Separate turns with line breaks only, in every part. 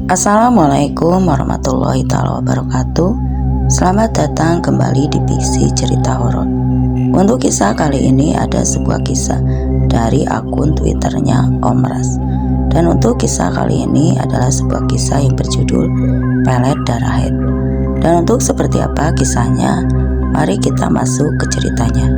Assalamualaikum warahmatullahi wabarakatuh. Selamat datang kembali di Fiksi Cerita Horor. Untuk kisah kali ini ada sebuah kisah dari akun Twitternya Om Ras. Dan untuk kisah kali ini adalah sebuah kisah yang berjudul Pelet Darah Haid. Dan untuk seperti apa kisahnya, mari kita masuk ke ceritanya.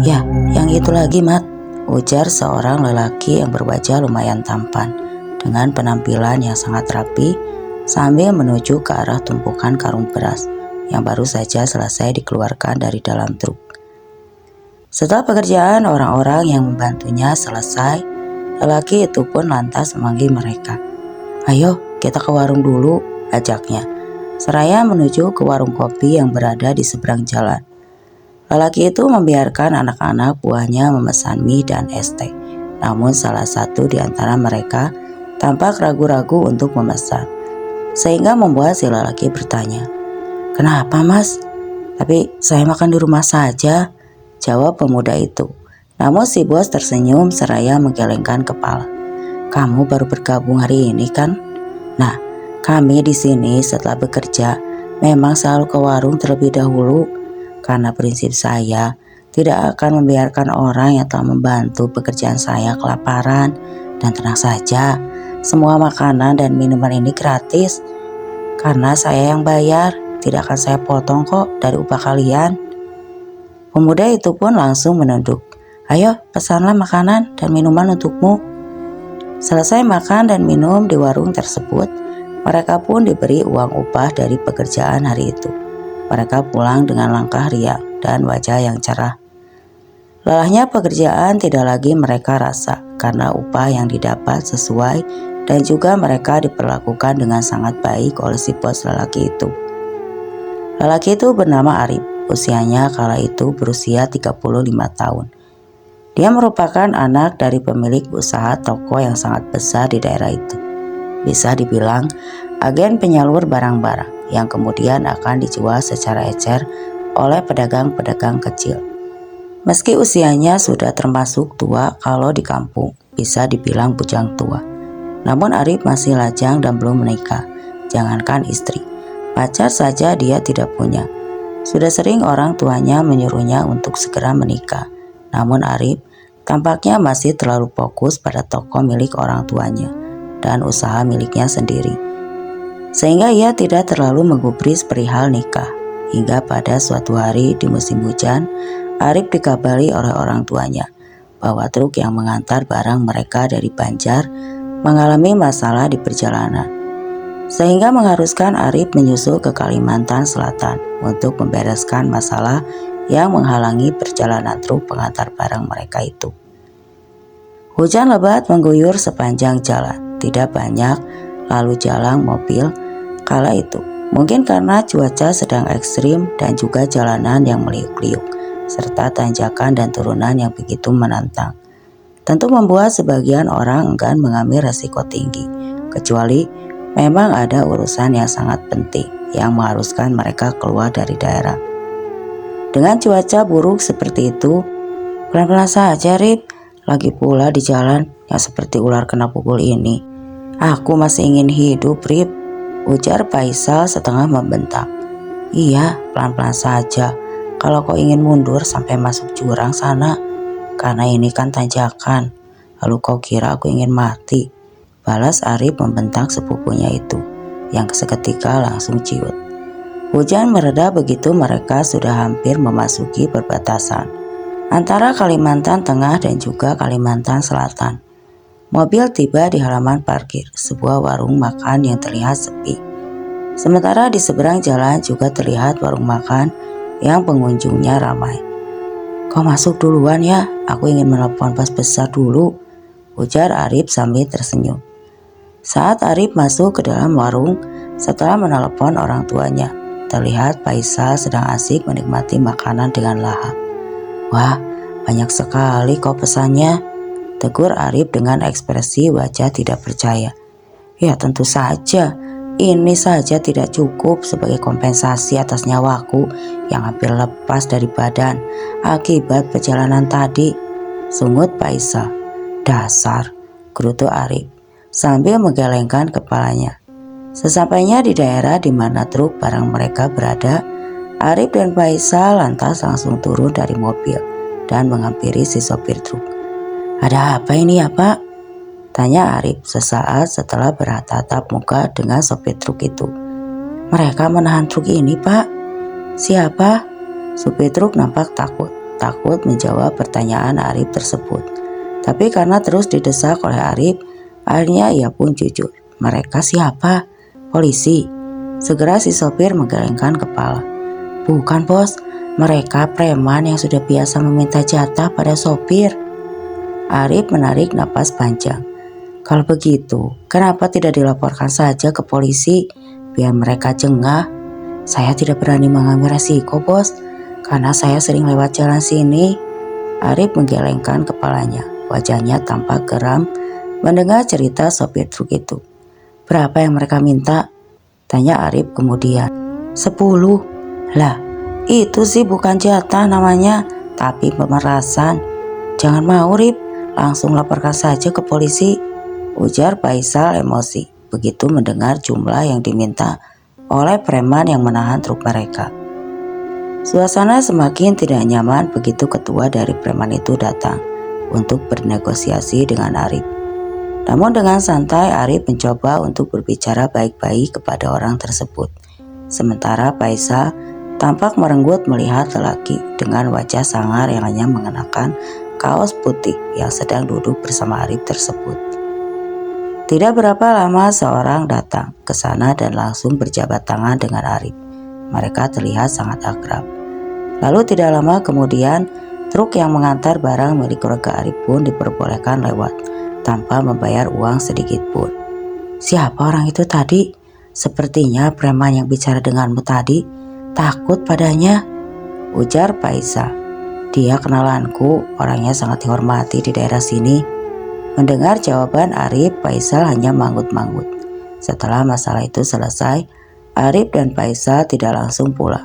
Ya, yang itu lagi Mat, ujar seorang lelaki yang berwajah lumayan tampan dengan penampilan yang sangat rapi sambil menuju ke arah tumpukan karung beras yang baru saja selesai dikeluarkan dari dalam truk. Setelah pekerjaan orang-orang yang membantunya selesai, lelaki itu pun lantas memanggil mereka. "Ayo kita ke warung dulu," ajaknya, seraya menuju ke warung kopi yang berada di seberang jalan. Lelaki itu membiarkan anak-anak buahnya memesan mie dan es teh. Namun salah satu di antara mereka tampak ragu-ragu untuk memesan, sehingga membuat si lelaki bertanya, "Kenapa Mas?" "Tapi saya makan di rumah saja," jawab pemuda itu. Namun si bos tersenyum seraya menggelengkan kepala. "Kamu baru bergabung hari ini kan? Nah, kami di sini setelah bekerja memang selalu ke warung terlebih dahulu, karena prinsip saya tidak akan membiarkan orang yang telah membantu pekerjaan saya kelaparan. Dan tenang saja, semua makanan dan minuman ini gratis. Karena saya yang bayar, tidak akan saya potong kok dari upah kalian." Pemuda itu pun langsung menunduk. "Ayo pesanlah makanan dan minuman untukmu." Selesai makan dan minum di warung tersebut, mereka pun diberi uang upah dari pekerjaan hari itu. Mereka pulang dengan langkah riang dan wajah yang cerah. Lelahnya pekerjaan tidak lagi mereka rasa karena upah yang didapat sesuai dan juga mereka diperlakukan dengan sangat baik oleh si bos lelaki itu. Lelaki itu bernama Arif, usianya kala itu berusia 35 tahun. Dia merupakan anak dari pemilik usaha toko yang sangat besar di daerah itu. Bisa dibilang agen penyalur barang-barang yang kemudian akan dijual secara ecer oleh pedagang-pedagang kecil. Meski usianya sudah termasuk tua kalau di kampung, bisa dibilang bujang tua. Namun Arif masih lajang dan belum menikah, jangankan istri. Pacar saja dia tidak punya. Sudah sering orang tuanya menyuruhnya untuk segera menikah. Namun Arif tampaknya masih terlalu fokus pada toko milik orang tuanya dan usaha miliknya sendiri. Sehingga ia tidak terlalu menggubris perihal nikah. Hingga pada suatu hari di musim hujan, Arif dikabari oleh orang tuanya bahwa truk yang mengantar barang mereka dari Banjar mengalami masalah di perjalanan, sehingga mengharuskan Arif menyusul ke Kalimantan Selatan untuk membereskan masalah yang menghalangi perjalanan truk pengantar barang mereka itu. Hujan lebat mengguyur sepanjang jalan, tidak banyak lalu jalan mobil kala itu. Mungkin karena cuaca sedang ekstrim dan juga jalanan yang meliuk-liuk, serta tanjakan dan turunan yang begitu menantang. Tentu membuat sebagian orang enggan mengambil resiko tinggi, kecuali memang ada urusan yang sangat penting yang mengharuskan mereka keluar dari daerah. Dengan cuaca buruk seperti itu, pelan-pelan saja Rip, lagi pula di jalan yang seperti ular kena pukul ini. Aku masih ingin hidup Rip, ujar Faisal setengah membentak. "Iya, pelan-pelan saja. Kalau kau ingin mundur sampai masuk jurang sana, karena ini kan tanjakan. Lalu kau kira aku ingin mati?" balas Arif membentak sepupunya itu, yang seketika langsung ciut. Hujan mereda begitu mereka sudah hampir memasuki perbatasan antara Kalimantan Tengah dan juga Kalimantan Selatan. Mobil tiba di halaman parkir sebuah warung makan yang terlihat sepi. Sementara di seberang jalan juga terlihat warung makan yang pengunjungnya ramai. "Kau masuk duluan ya, aku ingin menelpon bos besar dulu," ujar Arif sambil tersenyum. Saat Arif masuk ke dalam warung setelah menelepon orang tuanya, terlihat Faisal sedang asik menikmati makanan dengan lahap. "Wah, banyak sekali kau pesannya," tegur Arif dengan ekspresi wajah tidak percaya. "Ya tentu saja. Ini saja tidak cukup sebagai kompensasi atas nyawaku yang hampir lepas dari badan akibat perjalanan tadi," sungut Faisal. "Dasar," gerutu Arif. sambil menggelengkan kepalanya. Sesampainya di daerah di mana truk barang mereka berada, Arif dan Faisal lantas langsung turun dari mobil dan menghampiri si sopir truk. "Ada apa ini ya Pak?" tanya Arif sesaat setelah bertatap muka dengan sopir truk itu. "Mereka menahan truk ini Pak." "Siapa?" Supir truk nampak takut menjawab pertanyaan Arif tersebut. Tapi karena terus didesak oleh Arif, akhirnya ia pun jujur. "Mereka siapa?" "Polisi." Segera si sopir menggelengkan kepala. "Bukan bos, mereka preman yang sudah biasa meminta jatah pada sopir." Arif menarik napas panjang. "Kalau begitu, kenapa tidak dilaporkan saja ke polisi biar mereka jengah?" "Saya tidak berani mengambil resiko bos, karena saya sering lewat jalan sini." Arif menggelengkan kepalanya. Wajahnya tampak geram mendengar cerita sopir truk itu. "Berapa yang mereka minta?" tanya Arif kemudian. 10. "Lah, itu sih bukan jatah namanya, tapi pemerasan." "Jangan mau Rip, langsung laporkan saja ke polisi," ujar Faisal emosi begitu mendengar jumlah yang diminta oleh preman yang menahan truk mereka. Suasana semakin tidak nyaman begitu ketua dari preman itu datang untuk bernegosiasi dengan Arif. Namun dengan santai Arif mencoba untuk berbicara baik-baik kepada orang tersebut. Sementara Faisal tampak merenggut melihat lelaki dengan wajah sangar yang hanya mengenakan kaos putih yang sedang duduk bersama Arif tersebut. Tidak berapa lama seorang datang ke sana dan langsung berjabat tangan dengan Arif. Mereka terlihat sangat akrab. Lalu tidak lama kemudian, truk yang mengantar barang milik keluarga Arif pun diperbolehkan lewat tanpa membayar uang sedikit pun. "Siapa orang itu tadi? Sepertinya preman yang bicara denganmu tadi. Takut padanya," ujar Faisal. "Dia kenalanku, orangnya sangat dihormati di daerah sini." Mendengar jawaban Arif, Faisal hanya manggut-manggut. Setelah masalah itu selesai, Arif dan Faisal tidak langsung pulang.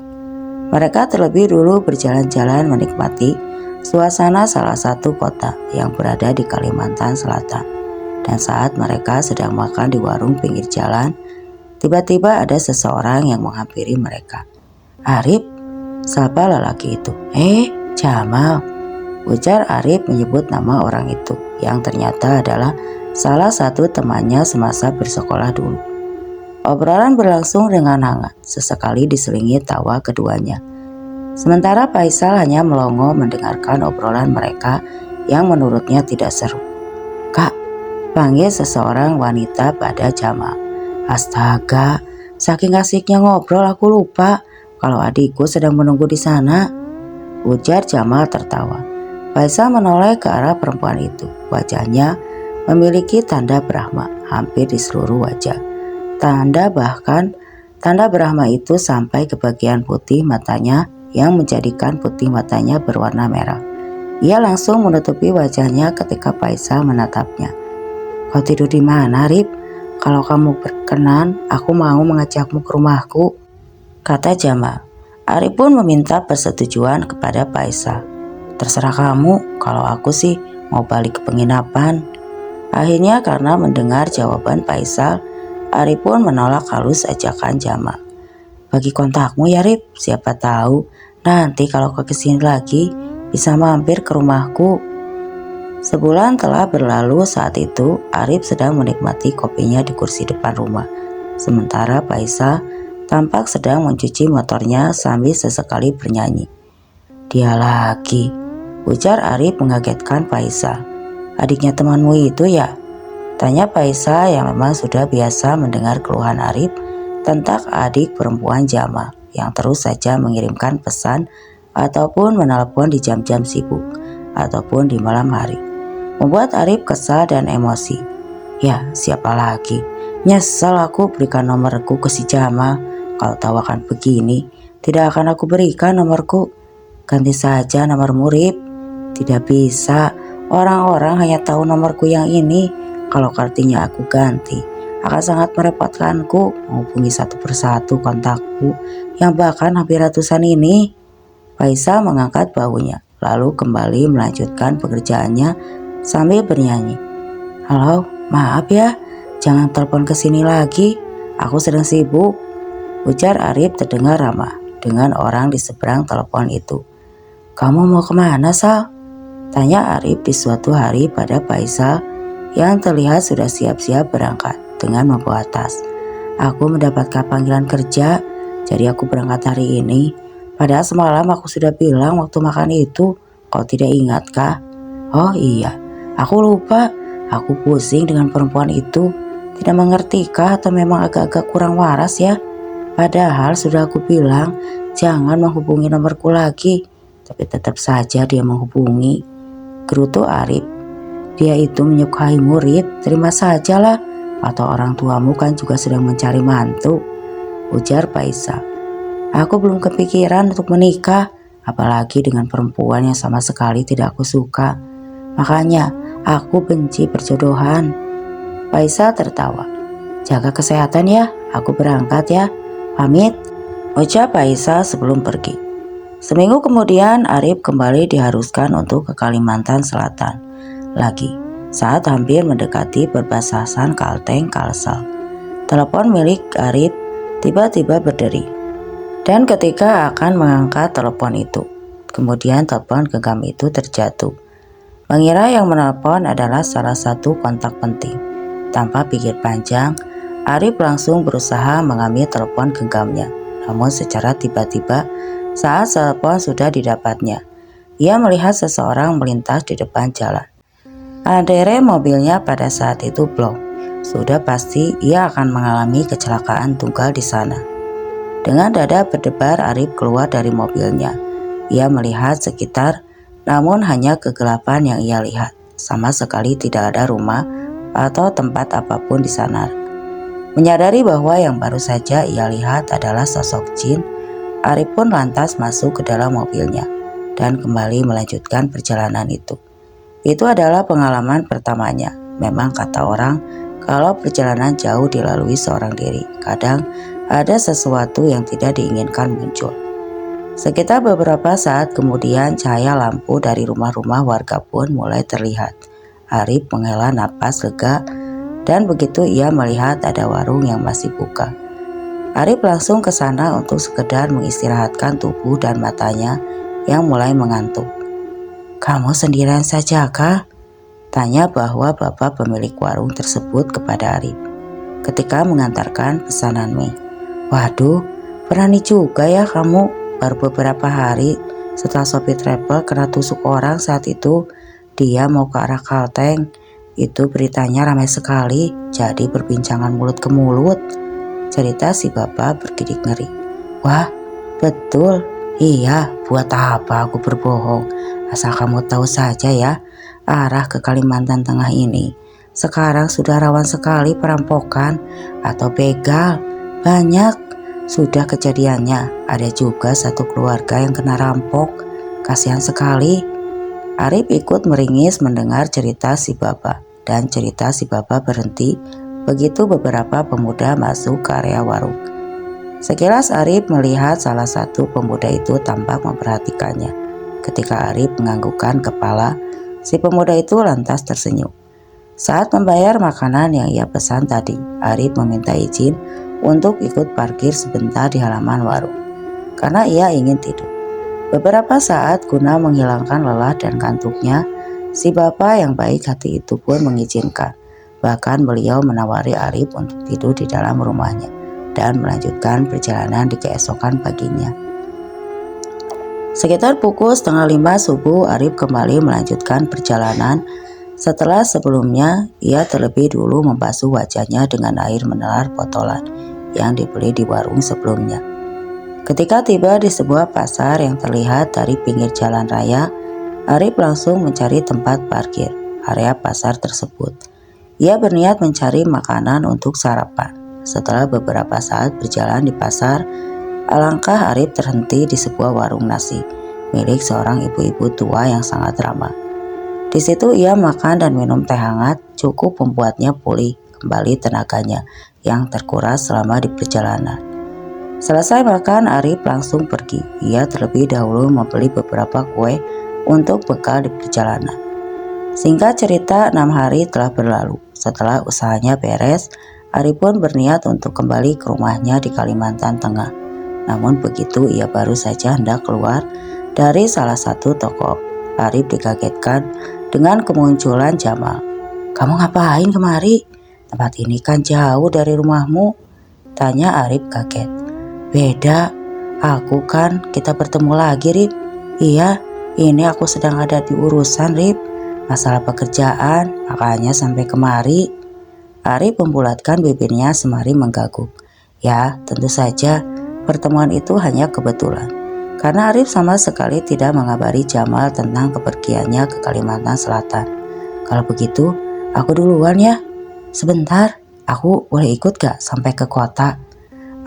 Mereka terlebih dulu berjalan-jalan menikmati suasana salah satu kota yang berada di Kalimantan Selatan. Dan saat mereka sedang makan di warung pinggir jalan, tiba-tiba ada seseorang yang menghampiri mereka. "Arif," sapa lelaki itu. Jamal," ujar Arif menyebut nama orang itu, yang ternyata adalah salah satu temannya semasa bersekolah dulu. Obrolan berlangsung dengan hangat, sesekali diselingi tawa keduanya. Sementara Faisal hanya melongo mendengarkan obrolan mereka yang menurutnya tidak seru. "Kak," panggil seseorang wanita pada Jamal. "Astaga, saking asiknya ngobrol aku lupa kalau adikku sedang menunggu di sana," ujar Jamal tertawa. Faisal menoleh ke arah perempuan itu. Wajahnya memiliki tanda Brahma hampir di seluruh wajah. Tanda Brahma itu sampai ke bagian putih matanya yang menjadikan putih matanya berwarna merah. Ia langsung menutupi wajahnya ketika Faisal menatapnya. "Kau tidur di mana, Rip? Kalau kamu berkenan, aku mau mengajakmu ke rumahku," kata Jamal. Arif pun meminta persetujuan kepada Faisal. "Terserah kamu, kalau aku sih mau balik ke penginapan." Akhirnya karena mendengar jawaban Faisal, Arif pun menolak halus ajakan Jamal. "Bagi kontakmu ya Rip, siapa tahu nanti kalau kau kesini lagi bisa mampir ke rumahku." Sebulan telah berlalu saat itu Arif sedang menikmati kopinya di kursi depan rumah. Sementara Faisal tampak sedang mencuci motornya sambil sesekali bernyanyi. "Dia lagi," ujar Arif mengagetkan Faisal. "Adiknya temanmu itu ya?" tanya Faisal yang memang sudah biasa mendengar keluhan Arif tentang adik perempuan Jamal yang terus saja mengirimkan pesan ataupun menelpon di jam-jam sibuk ataupun di malam hari. Membuat Arif kesal dan emosi. "Ya, siapa lagi? Nyesel aku berikan nomorku ke si Jamal. Kalau tahu akan begini, tidak akan aku berikan nomorku. Ganti saja nomormu, Rip." "Tidak bisa, orang-orang hanya tahu nomorku yang ini. Kalau kartunya aku ganti, akan sangat merepotkanku menghubungi satu persatu kontakku yang bahkan hampir ratusan ini." Faisal mengangkat bahunya, lalu kembali melanjutkan pekerjaannya sambil bernyanyi. "Halo, maaf ya, "Jangan telepon ke sini lagi, aku sedang sibuk," ujar Arif terdengar ramah dengan orang di seberang telepon itu. "Kamu mau kemana, Sal?" tanya Arif di suatu hari pada Faisal yang terlihat sudah siap-siap berangkat dengan membawa tas. "Aku mendapatkan panggilan kerja, jadi aku berangkat hari ini. Padahal semalam aku sudah bilang waktu makan itu, kau tidak ingat kah?" "Oh iya, aku lupa. Aku pusing dengan perempuan itu. Tidak mengerti kah atau memang agak-agak kurang waras ya? Padahal sudah aku bilang jangan menghubungi nomorku lagi, tapi tetap saja dia menghubungi," gerutu Arif. "Dia itu menyukai murid, terima sajalah. Atau orang tuamu kan juga sedang mencari mantu," ujar Faisal. "Aku belum kepikiran untuk menikah, apalagi dengan perempuan yang sama sekali tidak aku suka. Makanya aku benci perjodohan." Faisal tertawa. "Jaga kesehatan ya, aku berangkat ya. Pamit," ucap Faisal sebelum pergi. Seminggu kemudian Arif kembali diharuskan untuk ke Kalimantan Selatan lagi saat hampir mendekati perbatasan Kalteng-Kalsel. Telepon milik Arif tiba-tiba berderi, dan ketika akan mengangkat telepon itu, kemudian telepon genggam itu terjatuh. Mengira yang menelpon adalah salah satu kontak penting. Tanpa pikir panjang, Arif langsung berusaha mengambil telepon genggamnya. Namun secara tiba-tiba saat telepon sudah didapatnya, ia melihat seseorang melintas di depan jalan. Rem mobilnya pada saat itu blok. Sudah pasti ia akan mengalami kecelakaan tunggal di sana. Dengan dada berdebar Arif keluar dari mobilnya. Ia melihat sekitar, namun hanya kegelapan yang ia lihat. Sama sekali tidak ada rumah atau tempat apapun di sana. Menyadari bahwa yang baru saja ia lihat adalah sosok jin, Arif pun lantas masuk ke dalam mobilnya dan kembali melanjutkan perjalanan itu. Itu adalah pengalaman pertamanya. Memang kata orang, kalau perjalanan jauh dilalui seorang diri, kadang ada sesuatu yang tidak diinginkan muncul. Sekitar beberapa saat kemudian cahaya lampu dari rumah-rumah warga pun mulai terlihat. Arif menghela napas lega dan begitu ia melihat ada warung yang masih buka, Arif langsung ke sana untuk sekedar mengistirahatkan tubuh dan matanya yang mulai mengantuk. "Kamu sendirian saja kah?" tanya bahwa bapak pemilik warung tersebut kepada Arif ketika mengantarkan pesanan mie. "Waduh, berani juga ya kamu. Baru beberapa hari setelah sopir travel kena tusuk orang saat itu, dia mau ke arah Kalteng. Itu beritanya ramai sekali, jadi perbincangan mulut ke mulut," cerita si bapak bergidik ngeri. "Wah, betul. Iya, buat apa aku berbohong? Asal kamu tahu saja ya, arah ke Kalimantan Tengah ini sekarang sudah rawan sekali perampokan atau begal. Banyak sudah kejadiannya. Ada juga satu keluarga yang kena rampok. Kasihan sekali." Arif ikut meringis mendengar cerita si bapak, dan cerita si bapak berhenti begitu beberapa pemuda masuk ke area warung. Sekilas Arif melihat salah satu pemuda itu tampak memperhatikannya. Ketika Arif menganggukkan kepala, si pemuda itu lantas tersenyum. Saat membayar makanan yang ia pesan tadi, Arif meminta izin untuk ikut parkir sebentar di halaman warung, karena ia ingin tidur. Beberapa saat guna menghilangkan lelah dan kantuknya, si bapak yang baik hati itu pun mengizinkan. Bahkan beliau menawari Arif untuk tidur di dalam rumahnya dan melanjutkan perjalanan di keesokan paginya. Sekitar pukul 4:30 subuh, Arif kembali melanjutkan perjalanan setelah sebelumnya ia terlebih dulu membasuh wajahnya dengan air mineral botolan yang dibeli di warung sebelumnya. Ketika tiba di sebuah pasar yang terlihat dari pinggir jalan raya, Arif langsung mencari tempat parkir area pasar tersebut. Ia berniat mencari makanan untuk sarapan. Setelah beberapa saat berjalan di pasar, alangkah Arif terhenti di sebuah warung nasi milik seorang ibu-ibu tua yang sangat ramah. Di situ ia makan dan minum teh hangat, cukup membuatnya pulih kembali tenaganya yang terkuras selama di perjalanan. Selesai makan, Arif langsung pergi. Ia terlebih dahulu membeli beberapa kue untuk bekal di perjalanan. Singkat cerita, 6 hari telah berlalu. Setelah usahanya beres, Arif pun berniat untuk kembali ke rumahnya di Kalimantan Tengah. Namun begitu ia baru saja hendak keluar dari salah satu toko, Arif dikagetkan dengan kemunculan Jamal. "Kamu ngapain kemari? Tempat ini kan jauh dari rumahmu?" tanya Arif kaget. "Beda, aku kan kita bertemu lagi, Rip." "Iya, ini aku sedang ada di urusan, Rip. Masalah pekerjaan, makanya sampai kemari." Arif membulatkan bibirnya sembari menggaguk. Ya, tentu saja pertemuan itu hanya kebetulan. Karena Arif sama sekali tidak mengabari Jamal tentang kepergiannya ke Kalimantan Selatan. "Kalau begitu, aku duluan ya. Sebentar, aku boleh ikut gak sampai ke kota?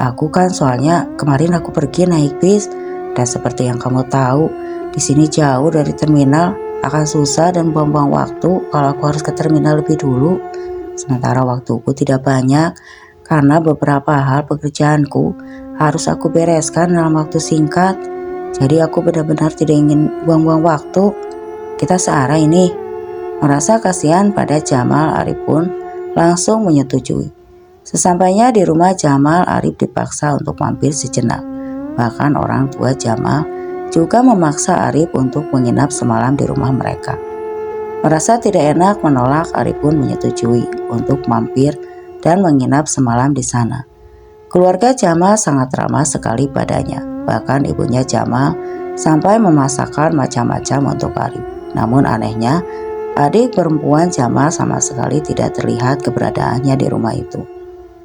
Aku kan soalnya kemarin aku pergi naik bis, dan seperti yang kamu tahu, di sini jauh dari terminal, akan susah dan buang-buang waktu kalau aku harus ke terminal lebih dulu. Sementara waktuku tidak banyak, karena beberapa hal pekerjaanku harus aku bereskan dalam waktu singkat. Jadi aku benar-benar tidak ingin buang-buang waktu. Kita searah ini." Merasa kasihan pada Jamal, Arif pun langsung menyetujui. Sesampainya di rumah Jamal, Arif dipaksa untuk mampir sejenak. Bahkan orang tua Jamal juga memaksa Arif untuk menginap semalam di rumah mereka. Merasa tidak enak menolak, Arif pun menyetujui untuk mampir dan menginap semalam di sana. Keluarga Jamal sangat ramah sekali padanya. Bahkan ibunya Jamal sampai memasakkan macam-macam untuk Arif. Namun anehnya, adik perempuan Jamal sama sekali tidak terlihat keberadaannya di rumah itu.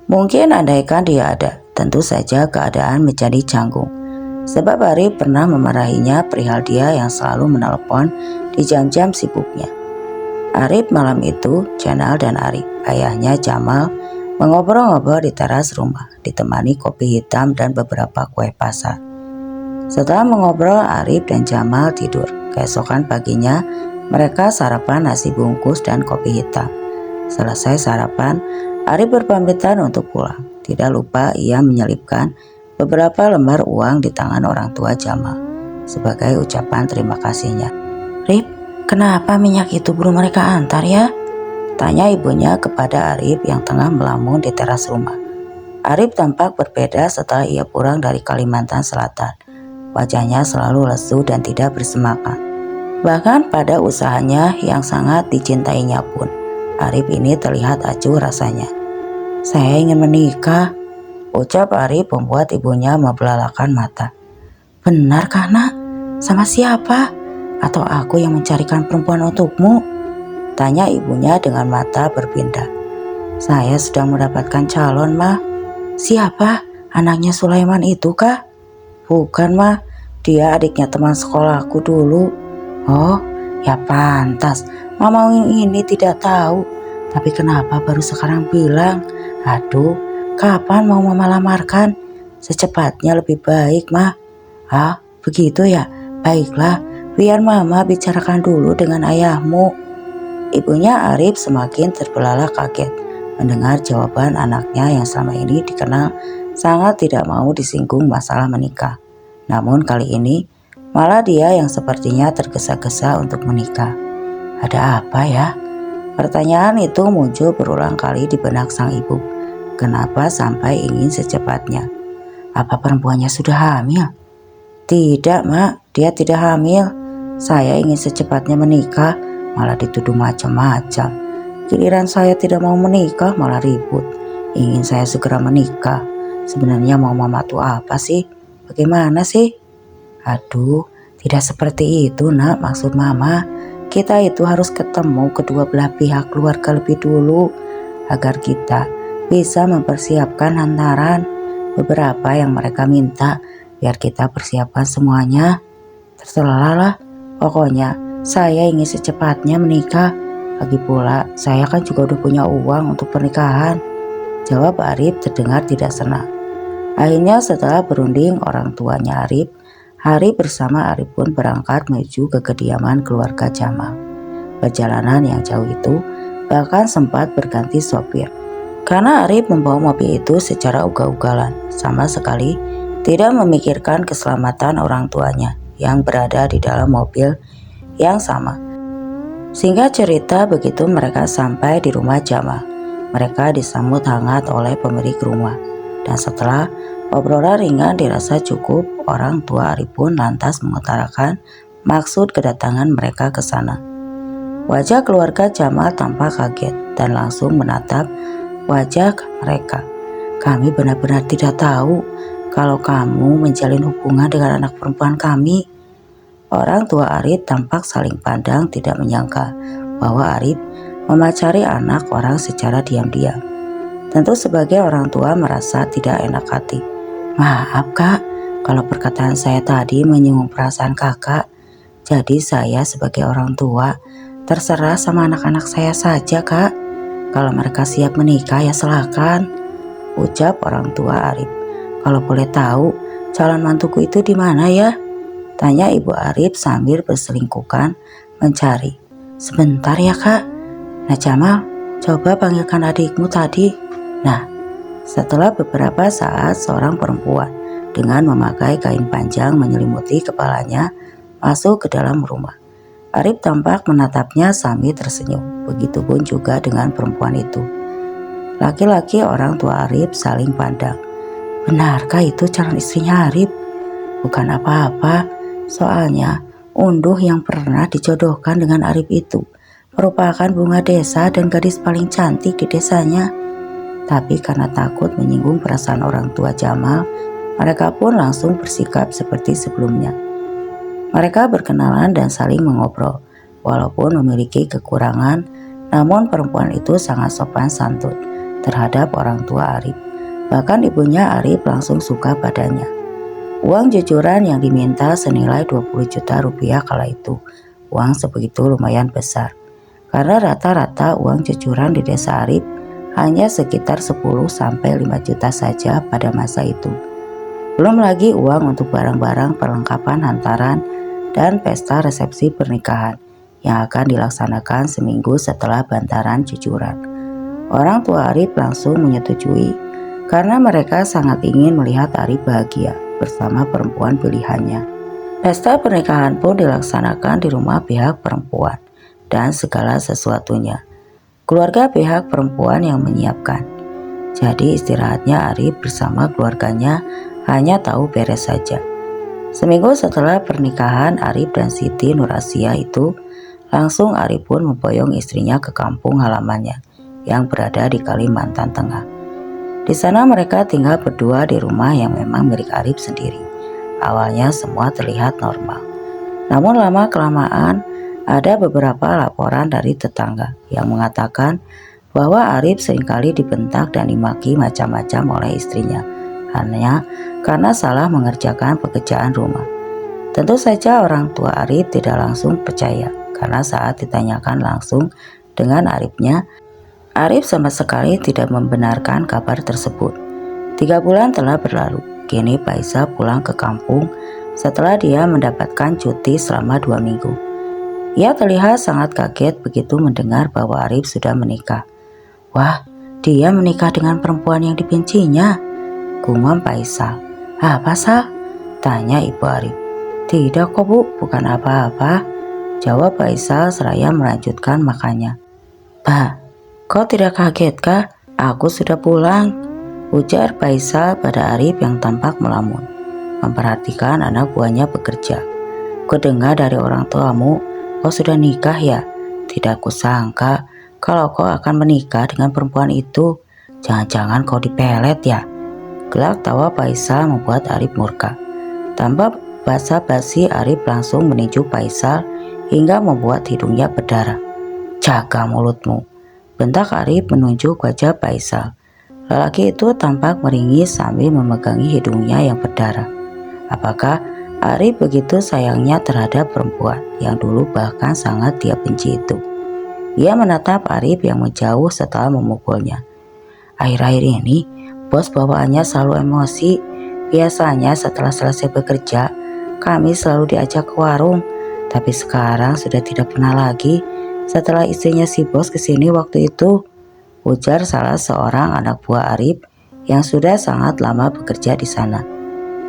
Mungkin andaikan dia ada, tentu saja keadaan menjadi canggung. Sebab Arif pernah memarahinya perihal dia yang selalu menelpon di jam-jam sibuknya. Arif malam itu, Jamal dan Arif, ayahnya Jamal, mengobrol-ngobrol di teras rumah, ditemani kopi hitam dan beberapa kue pasar. Setelah mengobrol, Arif dan Jamal tidur. Keesokan paginya, mereka sarapan nasi bungkus dan kopi hitam. Selesai sarapan, Arif berpamitan untuk pulang. Tidak lupa ia menyelipkan beberapa lembar uang di tangan orang tua Jamal sebagai ucapan terima kasihnya. "Rip, kenapa minyak itu belum mereka antar ya?" tanya ibunya kepada Arif yang tengah melamun di teras rumah. Arif tampak berbeda setelah ia pulang dari Kalimantan Selatan. Wajahnya selalu lesu dan tidak bersemangat. Bahkan pada usahanya yang sangat dicintainya pun, Arif ini terlihat acuh rasanya. "Saya ingin menikah," ucap Arif membuat ibunya membelalakan mata. "Benarkah nak? Sama siapa? Atau aku yang mencarikan perempuan untukmu?" tanya ibunya dengan mata berpindah. "Saya sedang mendapatkan calon, Mah." "Siapa? Anaknya Sulaiman itu kah?" "Bukan, Mah. Dia adiknya teman sekolahku dulu." "Oh, ya pantas. Mama ini tidak tahu. Tapi kenapa baru sekarang bilang? Aduh, kapan mau Mama lamarkan? Secepatnya lebih baik, Mah." "Ah, begitu ya? Baiklah, biar Mama bicarakan dulu dengan ayahmu." Ibunya Arif semakin terbelalak kaget mendengar jawaban anaknya yang selama ini dikenal sangat tidak mau disinggung masalah menikah. Namun kali ini malah dia yang sepertinya tergesa-gesa untuk menikah. Ada apa ya? Pertanyaan itu muncul berulang kali di benak sang ibu. Kenapa sampai ingin secepatnya? Apa perempuannya sudah hamil? "Tidak, Mak, dia tidak hamil. Saya ingin secepatnya menikah, malah dituduh macam-macam. Giliran saya tidak mau menikah malah ribut. Ingin saya segera menikah. Sebenarnya mau Mama tuh apa sih? Bagaimana sih?" "Aduh, tidak seperti itu, Nak, maksud Mama. Kita itu harus ketemu kedua belah pihak keluarga lebih dulu, agar kita bisa mempersiapkan hantaran beberapa yang mereka minta, biar kita persiapkan semuanya. Terserah lah, pokoknya saya ingin secepatnya menikah. Lagi pula saya kan juga udah punya uang untuk pernikahan," jawab Arif terdengar tidak senang. Akhirnya setelah berunding orang tuanya Arif, Hari bersama Arif pun berangkat menuju ke kediaman keluarga Jamal. Perjalanan yang jauh itu bahkan sempat berganti sopir, karena Arif membawa mobil itu secara ugal-ugalan, sama sekali tidak memikirkan keselamatan orang tuanya yang berada di dalam mobil yang sama. Singkat cerita, begitu mereka sampai di rumah Jamal, mereka disambut hangat oleh pemilik rumah. Dan setelah obrolan ringan dirasa cukup, orang tua Arif pun lantas mengutarakan maksud kedatangan mereka ke sana. Wajah keluarga Jamal tampak kaget dan langsung menatap wajah mereka. "Kami benar-benar tidak tahu kalau kamu menjalin hubungan dengan anak perempuan kami." Orang tua Arif tampak saling pandang, tidak menyangka bahwa Arif memacari anak orang secara diam-diam. Tentu sebagai orang tua merasa tidak enak hati. "Maaf kak, kalau perkataan saya tadi menyinggung perasaan kakak. Jadi saya sebagai orang tua terserah sama anak-anak saya saja kak. Kalau mereka siap menikah ya silakan," ucap orang tua Arif. "Kalau boleh tahu calon mantuku itu di mana ya?" tanya ibu Arif sambil berselingkuhan mencari. "Sebentar ya kak. Nah Jamal, coba panggilkan adikmu tadi." Nah, setelah beberapa saat seorang perempuan dengan memakai kain panjang menyelimuti kepalanya masuk ke dalam rumah. Arif tampak menatapnya sambil tersenyum. Begitupun juga dengan perempuan itu. Laki-laki orang tua Arif saling pandang. "Benarkah itu calon istrinya Arif?" "Bukan apa-apa, soalnya unduh yang pernah dijodohkan dengan Arif itu merupakan bunga desa dan gadis paling cantik di desanya." Tapi karena takut menyinggung perasaan orang tua Jamal, mereka pun langsung bersikap seperti sebelumnya. Mereka berkenalan dan saling mengobrol. Walaupun memiliki kekurangan, namun perempuan itu sangat sopan santun terhadap orang tua Arif. Bahkan ibunya Arif langsung suka padanya. Uang jujuran yang diminta senilai 20 juta rupiah kala itu. Uang sebegitu lumayan besar. Karena rata-rata uang jujuran di desa Arif hanya sekitar 10-5 juta saja pada masa itu. Belum lagi uang untuk barang-barang perlengkapan hantaran dan pesta resepsi pernikahan yang akan dilaksanakan seminggu setelah bantaran jujuran. Orang tua Arif langsung menyetujui karena mereka sangat ingin melihat Arif bahagia bersama perempuan pilihannya. Pesta pernikahan pun dilaksanakan di rumah pihak perempuan dan segala sesuatunya keluarga pihak perempuan yang menyiapkan. Jadi istirahatnya Arif bersama keluarganya hanya tahu beres saja. Seminggu setelah pernikahan Arif dan Siti Nurasia itu, langsung Arif pun memboyong istrinya ke kampung halamannya yang berada di Kalimantan Tengah. Di sana mereka tinggal berdua di rumah yang memang milik Arif sendiri. Awalnya semua terlihat normal. Namun lama-kelamaan ada beberapa laporan dari tetangga yang mengatakan bahwa Arif seringkali dibentak dan dimaki macam-macam oleh istrinya hanya karena salah mengerjakan pekerjaan rumah. Tentu saja orang tua Arif tidak langsung percaya karena saat ditanyakan langsung dengan Arifnya, Arif sama sekali tidak membenarkan kabar tersebut. 3 bulan telah berlalu. Kini Faisal pulang ke kampung setelah dia mendapatkan cuti selama 2 minggu. Ia terlihat sangat kaget begitu mendengar bahwa Arif sudah menikah. "Wah, dia menikah dengan perempuan yang dibencinya," gumam Faisal. "Apa Sal?" tanya ibu Arif. "Tidak kok bu, bukan apa-apa," jawab Faisal seraya melanjutkan makannya. "Pak, kau tidak kaget kah? Aku sudah pulang," ujar Faisal pada Arif yang tampak melamun, memperhatikan anak buahnya bekerja. "Kudengar dari orang tuamu, kau sudah nikah ya? Tidak kusangka kalau kau akan menikah dengan perempuan itu. Jangan-jangan kau dipelet ya?" Gelak tawa Faisal membuat Arif murka. Tanpa basa-basi Arif langsung meninju Faisal hingga membuat hidungnya berdarah. "Jaga mulutmu," bentak Arif menunjuk wajah Faisal. Lelaki itu tampak meringis sambil memegangi hidungnya yang berdarah. Apakah Arif begitu sayangnya terhadap perempuan yang dulu bahkan sangat dia benci itu? Ia menatap Arif yang menjauh setelah memukulnya. "Akhir-akhir ini bos bawaannya selalu emosi. Biasanya setelah selesai bekerja, kami selalu diajak ke warung. Tapi sekarang sudah tidak pernah lagi setelah istrinya si bos kesini waktu itu," ujar salah seorang anak buah Arif yang sudah sangat lama bekerja di sana.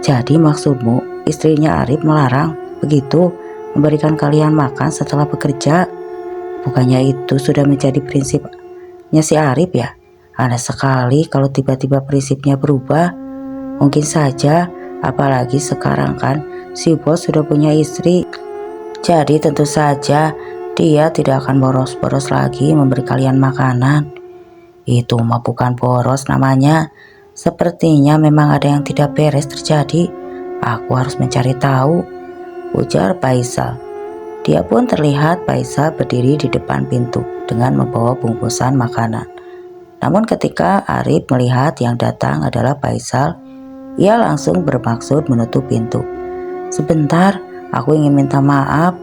"Jadi maksudmu istrinya Arif melarang begitu memberikan kalian makan setelah bekerja?" Bukannya itu sudah menjadi prinsipnya si Arif ya? Aneh sekali kalau tiba-tiba prinsipnya berubah. Mungkin saja, apalagi sekarang kan si bos sudah punya istri. Jadi tentu saja dia tidak akan boros-boros lagi memberi kalian makanan. Itu mah bukan boros namanya. Sepertinya memang ada yang tidak beres terjadi. Aku harus mencari tahu, ujar Faisal. Dia pun terlihat Faisal berdiri di depan pintu dengan membawa bungkusan makanan. Namun ketika Arif melihat yang datang adalah Faisal, ia langsung bermaksud menutup pintu. Sebentar, aku ingin minta maaf.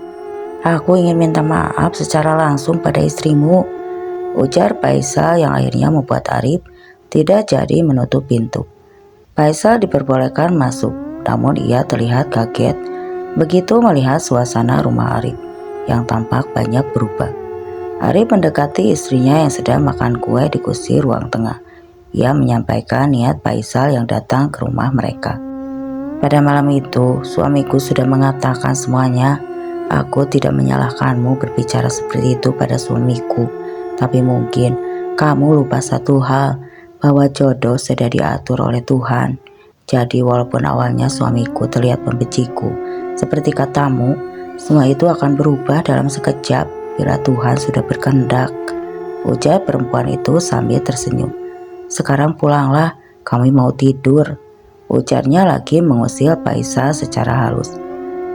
Aku ingin minta maaf secara langsung pada istrimu, ujar Faisal yang akhirnya membuat Arif tidak jadi menutup pintu. Faisal diperbolehkan masuk, namun ia terlihat kaget begitu melihat suasana rumah Arif yang tampak banyak berubah. Arif mendekati istrinya yang sedang makan kue di kursi ruang tengah. Ia menyampaikan niat Faisal yang datang ke rumah mereka. Pada malam itu, suamiku sudah mengatakan semuanya. Aku tidak menyalahkanmu berbicara seperti itu pada suamiku. Tapi mungkin kamu lupa satu hal, bahwa jodoh sudah diatur oleh Tuhan. Jadi walaupun awalnya suamiku terlihat membenciku, seperti katamu, semua itu akan berubah dalam sekejap bila Tuhan sudah berkehendak, ujar perempuan itu sambil tersenyum. Sekarang pulanglah, kami mau tidur, ujarnya lagi mengusir Faisal secara halus.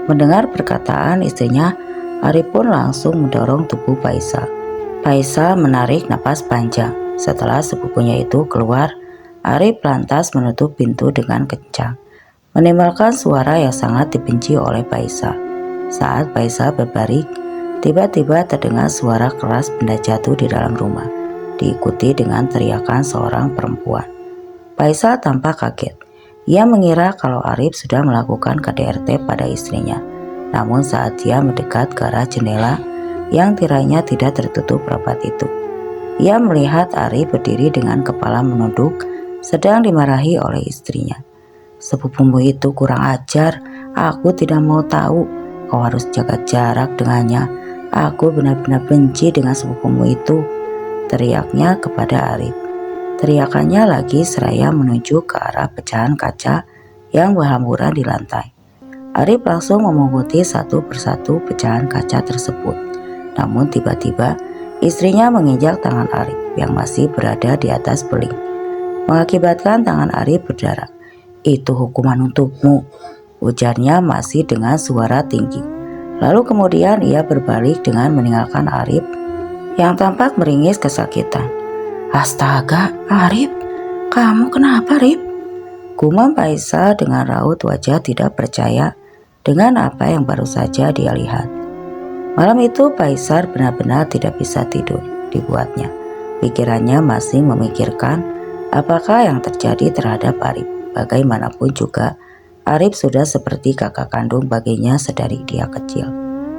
Mendengar perkataan istrinya, Arif pun langsung mendorong tubuh Faisal. Faisal menarik napas panjang. Setelah sepupunya itu keluar, Arif lantas menutup pintu dengan kencang, menimbulkan suara yang sangat dibenci oleh Faisal. Saat Faisal berbalik, tiba-tiba terdengar suara keras benda jatuh di dalam rumah, diikuti dengan teriakan seorang perempuan. Faisal tampak kaget. Ia mengira kalau Arif sudah melakukan KDRT pada istrinya. Namun saat dia mendekat ke arah jendela yang tirainya tidak tertutup rapat itu, ia melihat Arif berdiri dengan kepala menunduk sedang dimarahi oleh istrinya. Sepupumu itu kurang ajar, aku tidak mau tahu, kau harus jaga jarak dengannya. Aku benar-benar benci dengan sepupumu itu, teriaknya kepada Arif. Teriakannya lagi seraya menuju ke arah pecahan kaca yang berhamburan di lantai. Arif langsung memunguti satu persatu pecahan kaca tersebut. Namun tiba-tiba istrinya menginjak tangan Arif yang masih berada di atas beling, mengakibatkan tangan Arif berdarah. Itu hukuman untukmu, ujarnya masih dengan suara tinggi. Lalu kemudian ia berbalik dengan meninggalkan Arif yang tampak meringis kesakitan. Astaga, Arif, kamu kenapa, Arif? Gumam Faisal dengan raut wajah tidak percaya dengan apa yang baru saja dia lihat. Malam itu Faisal benar-benar tidak bisa tidur dibuatnya. Pikirannya masih memikirkan apakah yang terjadi terhadap Arif. Bagaimanapun juga, Arif sudah seperti kakak kandung baginya sedari dia kecil.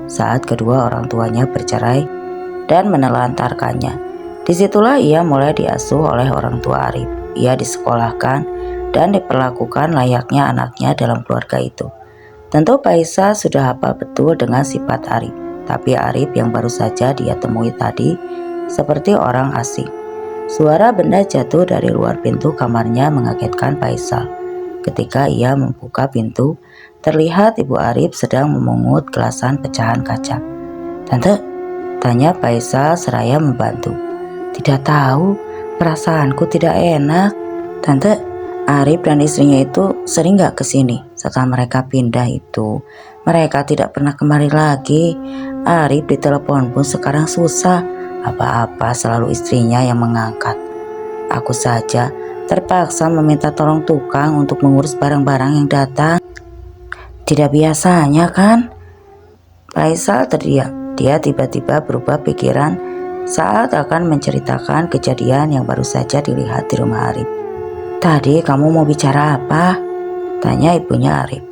Saat kedua orang tuanya bercerai dan menelantarkannya, disitulah ia mulai diasuh oleh orang tua Arif. Ia disekolahkan dan diperlakukan layaknya anaknya dalam keluarga itu. Tentu Faisal sudah hafal betul dengan sifat Arif, tapi Arif yang baru saja dia temui tadi seperti orang asing. Suara benda jatuh dari luar pintu kamarnya mengagetkan Faisal. Ketika ia membuka pintu, terlihat Ibu Arif sedang memungut gelasan pecahan kaca. Tante, tanya Faisal seraya membantu. Tidak tahu, perasaanku tidak enak. Tante, Arif dan istrinya itu sering gak kesini. Setelah mereka pindah itu, mereka tidak pernah kemari lagi. Arif ditelepon pun sekarang susah. Apa-apa selalu istrinya yang mengangkat. Aku saja terpaksa meminta tolong tukang untuk mengurus barang-barang yang datang. Tidak biasanya kan? Faisal teriak. Dia tiba-tiba berubah pikiran saat akan menceritakan kejadian yang baru saja dilihat di rumah Arif. Tadi kamu mau bicara apa? Tanya ibunya Arif.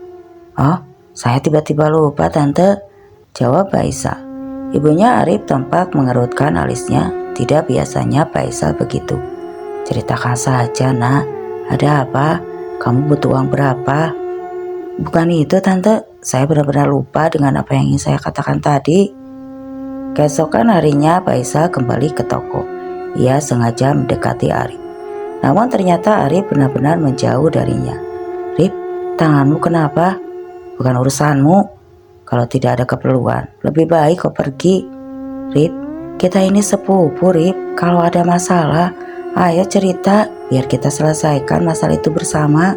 Oh, saya tiba-tiba lupa tante, jawab Faisal. Ibunya Arif tampak mengerutkan alisnya. Tidak biasanya Faisal begitu. Ceritakan saja nak, ada apa? Kamu butuh uang berapa? Bukan itu tante, saya benar-benar lupa dengan apa yang ingin saya katakan tadi. Keesokan harinya Faisal kembali ke toko. Ia sengaja mendekati Arif. Namun ternyata Arif benar-benar menjauh darinya. "Rip, tanganmu kenapa? Bukan urusanmu. Kalau tidak ada keperluan, lebih baik kau pergi." "Rip, kita ini sepupu, Rip. Kalau ada masalah, ayo cerita biar kita selesaikan masalah itu bersama."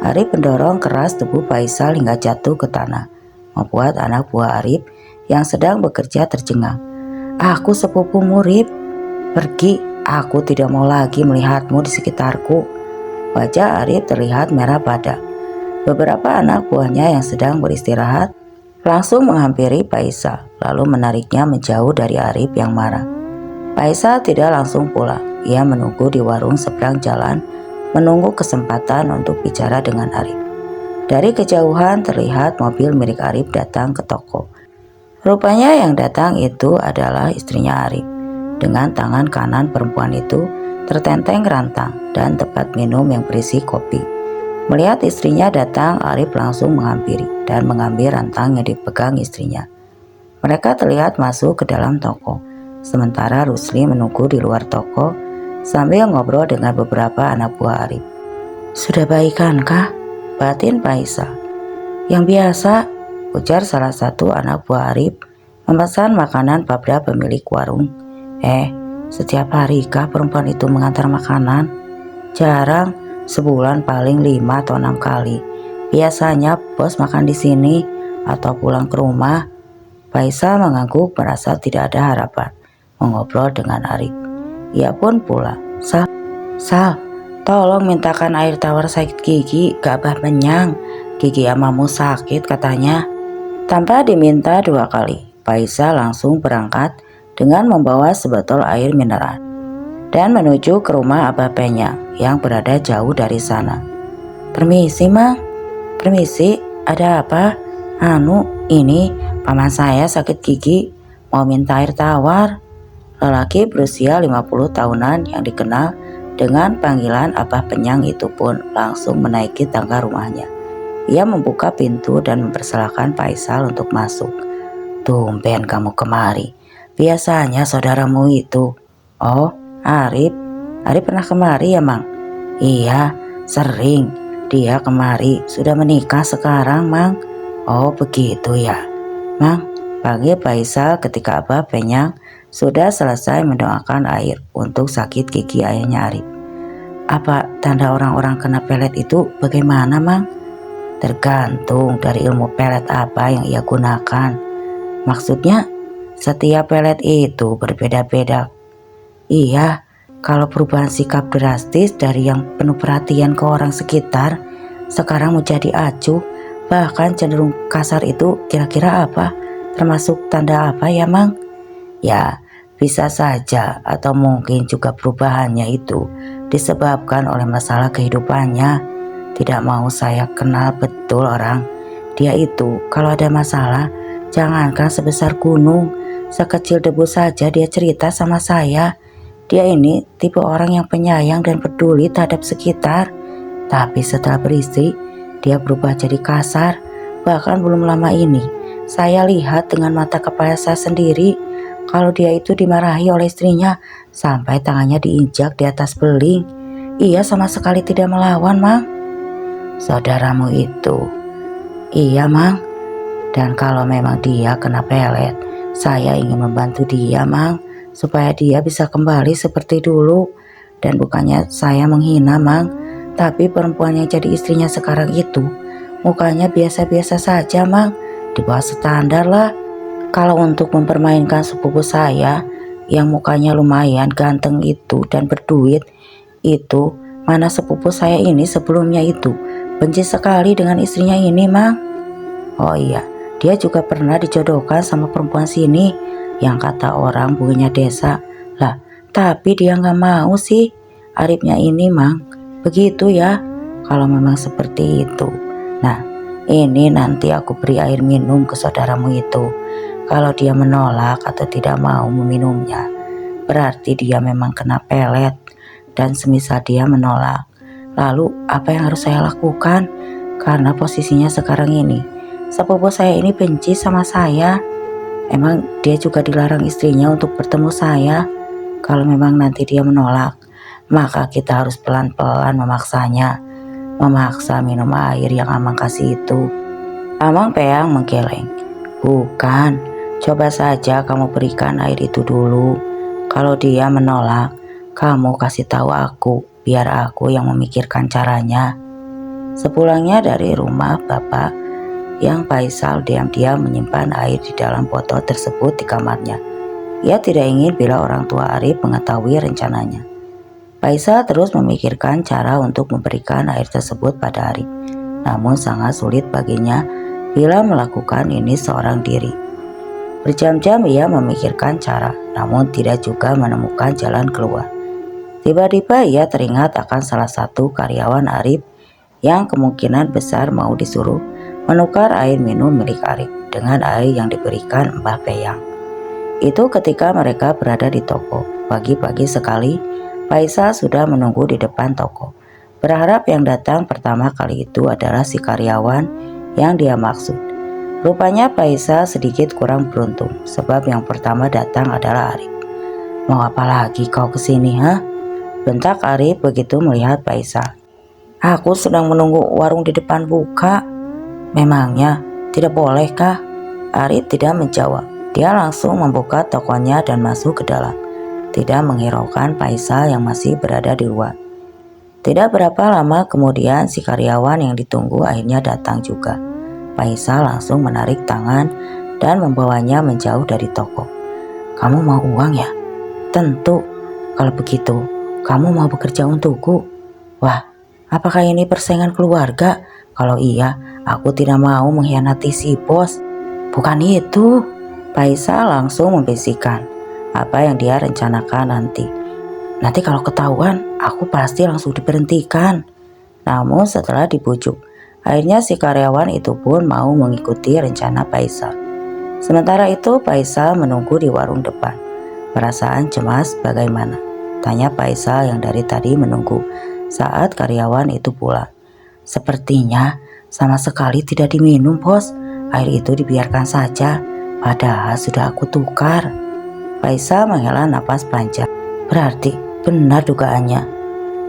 Arif mendorong keras tubuh Faisal hingga jatuh ke tanah, membuat anak buah Arif yang sedang bekerja tercengang. "Aku sepupumu, Rip. Pergi, aku tidak mau lagi melihatmu di sekitarku." Wajah Arif terlihat merah pada. Beberapa anak buahnya yang sedang beristirahat langsung menghampiri Faisal, lalu menariknya menjauh dari Arif yang marah. Faisal tidak langsung pulang. Ia menunggu di warung seberang jalan, menunggu kesempatan untuk bicara dengan Arif. Dari kejauhan terlihat mobil milik Arif datang ke toko. Rupanya yang datang itu adalah istrinya Arif. Dengan tangan kanan perempuan itu tertenteng rantang dan tempat minum yang berisi kopi. Melihat istrinya datang, Arif langsung menghampiri dan mengambil rantang yang dipegang istrinya. Mereka terlihat masuk ke dalam toko, sementara Rusli menunggu di luar toko sambil ngobrol dengan beberapa anak buah Arif. "Sudah baikan kah?" batin Faisal. "Yang biasa," ujar salah satu anak buah Arif memesan makanan pada pemilik warung. Setiap hari kah perempuan itu mengantar makanan?" "Jarang, sebulan paling 5 atau 6 kali. Biasanya bos makan di sini atau pulang ke rumah." Faisal mengangguk merasa tidak ada harapan mengobrol dengan Arif. Ia pun pulang. Sal, tolong mintakan air tawar sakit gigi ke Abah Penyang. Gigi amamu sakit katanya." Tanpa diminta 2 kali, Faisal langsung berangkat dengan membawa sebotol air mineral dan menuju ke rumah Abah Penyang yang berada jauh dari sana. "Permisi, Mang." "Permisi, ada apa?" Ini paman saya sakit gigi, mau minta air tawar." Lelaki berusia 50 tahunan yang dikenal dengan panggilan Abah Penyang itu pun langsung menaiki tangga rumahnya. Ia membuka pintu dan mempersilahkan Faisal untuk masuk. "Tumben kamu kemari. Biasanya saudaramu itu." "Oh, Arif. Arif pernah kemari ya, Mang?" "Iya, sering. Dia kemari. Sudah menikah sekarang, Mang." "Oh, begitu ya, Mang," panggil Faisal ketika Abah Penyang sudah selesai mendoakan air untuk sakit gigi ayahnya Arif. "Apa tanda orang-orang kena pelet itu bagaimana, Mang?" "Tergantung dari ilmu pelet apa yang ia gunakan." "Maksudnya setiap pelet itu berbeda-beda." "Iya, kalau perubahan sikap drastis dari yang penuh perhatian ke orang sekitar sekarang menjadi acuh, bahkan cenderung kasar, itu kira-kira apa? Termasuk tanda apa ya, Mang?" "Ya, bisa saja atau mungkin juga perubahannya itu disebabkan oleh masalah kehidupannya. Tidak mau saya kenal betul orang. Dia itu kalau ada masalah, jangankan sebesar gunung, sekecil debu saja dia cerita sama saya. Dia ini tipe orang yang penyayang dan peduli terhadap sekitar. Tapi setelah beristri, dia berubah jadi kasar. Bahkan belum lama ini, saya lihat dengan mata kepala saya sendiri kalau dia itu dimarahi oleh istrinya sampai tangannya diinjak di atas beling. Ia sama sekali tidak melawan, Mang." "Saudaramu itu?" "Iya, Mang. Dan kalau memang dia kena pelet, saya ingin membantu dia, Mang, supaya dia bisa kembali seperti dulu. Dan bukannya saya menghina, Mang, tapi perempuan yang jadi istrinya sekarang itu mukanya biasa-biasa saja, Mang. Di bawah standar lah. Kalau untuk mempermainkan sepupu saya yang mukanya lumayan ganteng itu dan berduit itu, mana sepupu saya ini sebelumnya itu benci sekali dengan istrinya ini, Mang." "Oh iya, dia juga pernah dijodohkan sama perempuan sini yang kata orang bunyinya desa. Lah, tapi dia nggak mau sih Arifnya ini, Mang. Begitu ya. Kalau memang seperti itu, nah ini nanti aku beri air minum ke saudaramu itu. Kalau dia menolak atau tidak mau meminumnya, berarti dia memang kena pelet. Dan semisal dia menolak, lalu apa yang harus saya lakukan? Karena posisinya sekarang ini, sepupu saya ini benci sama saya." Emang dia juga dilarang istrinya untuk bertemu saya? Kalau memang nanti dia menolak, maka kita harus pelan-pelan memaksanya. Memaksa minum air yang Amang kasih itu. Amang Peyang menggeleng. Bukan, coba saja kamu berikan air itu dulu. Kalau dia menolak, kamu kasih tahu aku, biar aku yang memikirkan caranya. Sepulangnya dari rumah Bapak, Yang Faisal diam-diam menyimpan air di dalam botol tersebut di kamarnya. Ia tidak ingin bila orang tua Arif mengetahui rencananya. Faisal terus memikirkan cara untuk memberikan air tersebut pada Arif. Namun sangat sulit baginya bila melakukan ini seorang diri. Berjam-jam ia memikirkan cara, namun tidak juga menemukan jalan keluar. Tiba-tiba ia teringat akan salah satu karyawan Arif yang kemungkinan besar mau disuruh menukar air minum milik Arif dengan air yang diberikan Mbah Peyang. Itu ketika mereka berada di toko. Pagi-pagi sekali, Faisal sudah menunggu di depan toko. Berharap yang datang pertama kali itu adalah si karyawan yang dia maksud. Rupanya Faisal sedikit kurang beruntung, sebab yang pertama datang adalah Arif. Mau apa lagi kau kesini, ha? Bentak Arif begitu melihat Faisal. Aku sedang menunggu warung di depan buka. Memangnya tidak bolehkah? Arif tidak menjawab. Dia langsung membuka tokonya dan masuk ke dalam, tidak menghiraukan Faisal yang masih berada di luar. Tidak berapa lama kemudian si karyawan yang ditunggu akhirnya datang juga. Faisal langsung menarik tangan dan membawanya menjauh dari toko. Kamu mau uang ya? Tentu. Kalau begitu, kamu mau bekerja untukku? Wah, apakah ini persaingan keluarga? Kalau iya, aku tidak mau mengkhianati si bos. Bukan itu. Faisal langsung membisikkan apa yang dia rencanakan nanti. Nanti kalau ketahuan, aku pasti langsung diberhentikan. Namun setelah dibujuk, akhirnya si karyawan itu pun mau mengikuti rencana Faisal. Sementara itu Faisal menunggu di warung depan. Perasaan cemas bagaimana? Tanya Faisal yang dari tadi menunggu saat karyawan itu pulang. Sepertinya sama sekali tidak diminum, bos. Air itu dibiarkan saja, padahal sudah aku tukar. Faisal menghela napas panjang. Berarti benar dugaannya.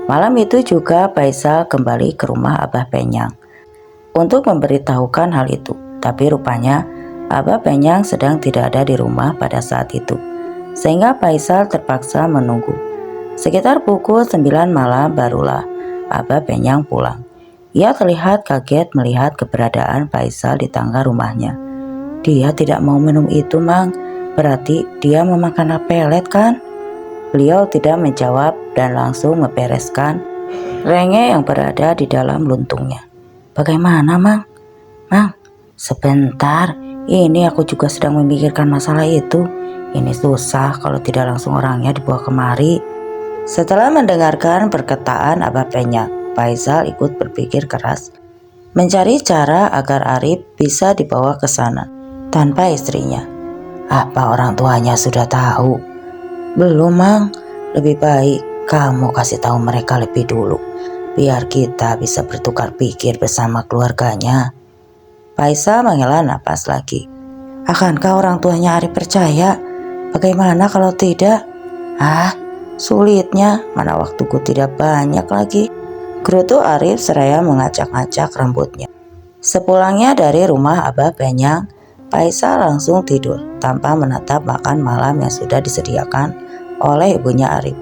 Malam itu juga Faisal kembali ke rumah Abah Penyang untuk memberitahukan hal itu. Tapi rupanya Abah Penyang sedang tidak ada di rumah pada saat itu, sehingga Faisal terpaksa menunggu. Sekitar pukul 9 malam barulah Abah Penyang pulang. Ia terlihat kaget melihat keberadaan Faisal di tangga rumahnya. Dia tidak mau minum itu, Mang. Berarti dia memakan pelet kan? Beliau tidak menjawab dan langsung membereskan renge yang berada di dalam luntungnya. Bagaimana, Mang? Mang, sebentar. Ini aku juga sedang memikirkan masalah itu. Ini susah kalau tidak langsung orangnya dibawa kemari. Setelah mendengarkan perkataan Abah Penyang, Faisal ikut berpikir keras mencari cara agar Arif bisa dibawa ke sana tanpa istrinya. Apa orang tuanya sudah tahu? Belum, Mang. Lebih baik kamu kasih tahu mereka lebih dulu, biar kita bisa bertukar pikir bersama keluarganya. Faisal menghela napas lagi. Akankah orang tuanya Arif percaya? Bagaimana kalau tidak? Sulitnya, mana waktuku tidak banyak lagi. Gerutu Arif seraya mengacak-acak rambutnya. Sepulangnya dari rumah Abah Penyang, Faisal langsung tidur tanpa menatap makan malam yang sudah disediakan oleh ibunya Arif.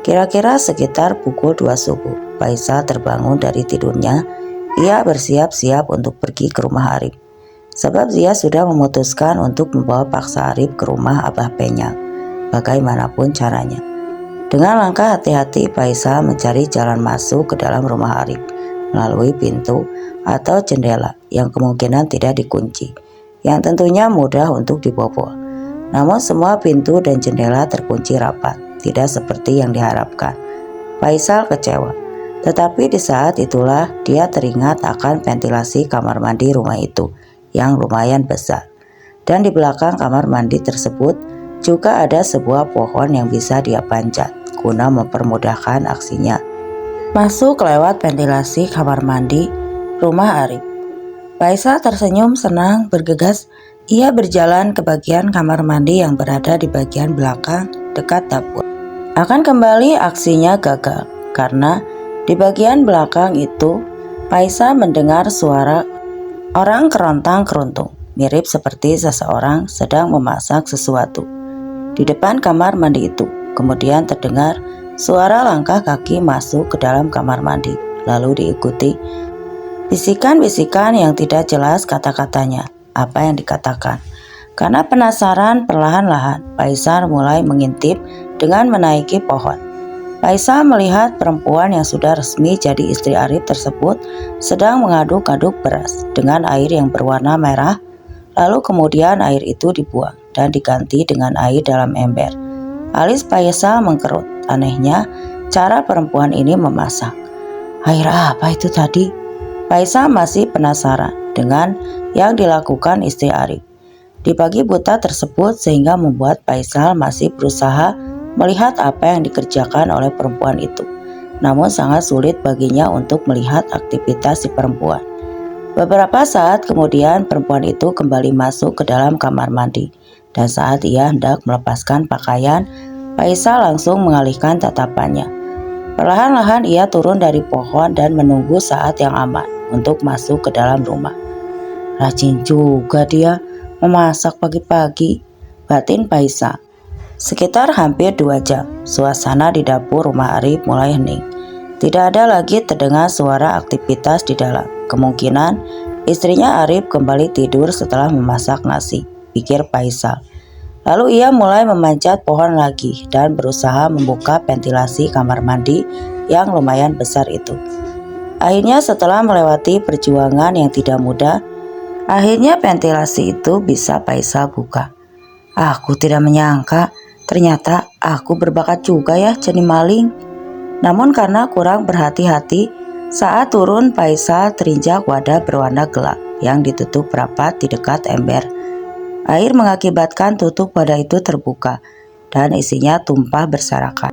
Kira-kira sekitar pukul 2 subuh, Faisal terbangun dari tidurnya. Ia bersiap-siap untuk pergi ke rumah Arif, sebab dia sudah memutuskan untuk membawa paksa Arif ke rumah Abah Penyang, bagaimanapun caranya. Dengan langkah hati-hati, Faisal mencari jalan masuk ke dalam rumah Arif melalui pintu atau jendela yang kemungkinan tidak dikunci, yang tentunya mudah untuk dibobol. Namun semua pintu dan jendela terkunci rapat, tidak seperti yang diharapkan. Faisal kecewa, tetapi di saat itulah dia teringat akan ventilasi kamar mandi rumah itu yang lumayan besar. Dan di belakang kamar mandi tersebut juga ada sebuah pohon yang bisa dia panjat guna mempermudahkan aksinya masuk lewat ventilasi kamar mandi rumah Arif. Faisal tersenyum senang bergegas. Ia berjalan ke bagian kamar mandi yang berada di bagian belakang dekat dapur. Akan kembali aksinya gagal karena di bagian belakang itu Paisa mendengar suara orang kerontang-keruntung, mirip seperti seseorang sedang memasak sesuatu di depan kamar mandi itu. Kemudian terdengar suara langkah kaki masuk ke dalam kamar mandi, lalu diikuti bisikan-bisikan yang tidak jelas kata-katanya. Apa yang dikatakan? Karena penasaran, perlahan-lahan Paisa mulai mengintip dengan menaiki pohon. Paisa melihat perempuan yang sudah resmi jadi istri Arif tersebut sedang mengaduk-aduk beras dengan air yang berwarna merah, lalu kemudian air itu dibuang dan diganti dengan air dalam ember. Alis Paisa mengkerut. Anehnya, cara perempuan ini memasak. Air apa itu tadi? Paisa masih penasaran dengan yang dilakukan istri Arif di pagi buta tersebut, sehingga membuat Paisa masih berusaha melihat apa yang dikerjakan oleh perempuan itu. Namun sangat sulit baginya untuk melihat aktivitas si perempuan. Beberapa saat kemudian perempuan itu kembali masuk ke dalam kamar mandi, dan saat ia hendak melepaskan pakaian, Paisa langsung mengalihkan tatapannya. Perlahan-lahan ia turun dari pohon dan menunggu saat yang aman untuk masuk ke dalam rumah. Rajin juga dia memasak pagi-pagi, batin Paisa. Sekitar hampir 2 jam, suasana di dapur rumah Arif mulai hening. Tidak ada lagi terdengar suara aktivitas di dalam. Kemungkinan istrinya Arif kembali tidur setelah memasak nasi, pikir Paisa. Lalu ia mulai memanjat pohon lagi dan berusaha membuka ventilasi kamar mandi yang lumayan besar itu. Akhirnya setelah melewati perjuangan yang tidak mudah, akhirnya ventilasi itu bisa Paisa buka. Aku tidak menyangka, ternyata aku berbakat juga ya jadi maling. Namun karena kurang berhati-hati, saat turun Paisa terinjak wadah berwarna gelap yang ditutup rapat di dekat ember. Air mengakibatkan tutup wadah itu terbuka dan isinya tumpah berserakan.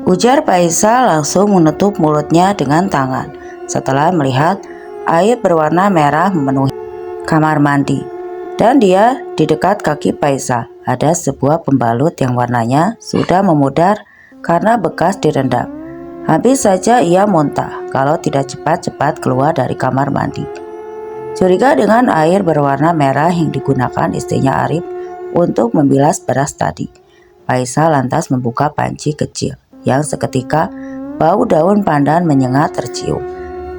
Ujar Paisa langsung menutup mulutnya dengan tangan setelah melihat air berwarna merah memenuhi kamar mandi. Dan dia di dekat kaki Paisa ada sebuah pembalut yang warnanya sudah memudar karena bekas direndam. Habis saja ia muntah kalau tidak cepat-cepat keluar dari kamar mandi. Curiga dengan air berwarna merah yang digunakan istrinya Arif untuk membilas beras tadi, Paisa lantas membuka panci kecil yang seketika bau daun pandan menyengat tercium.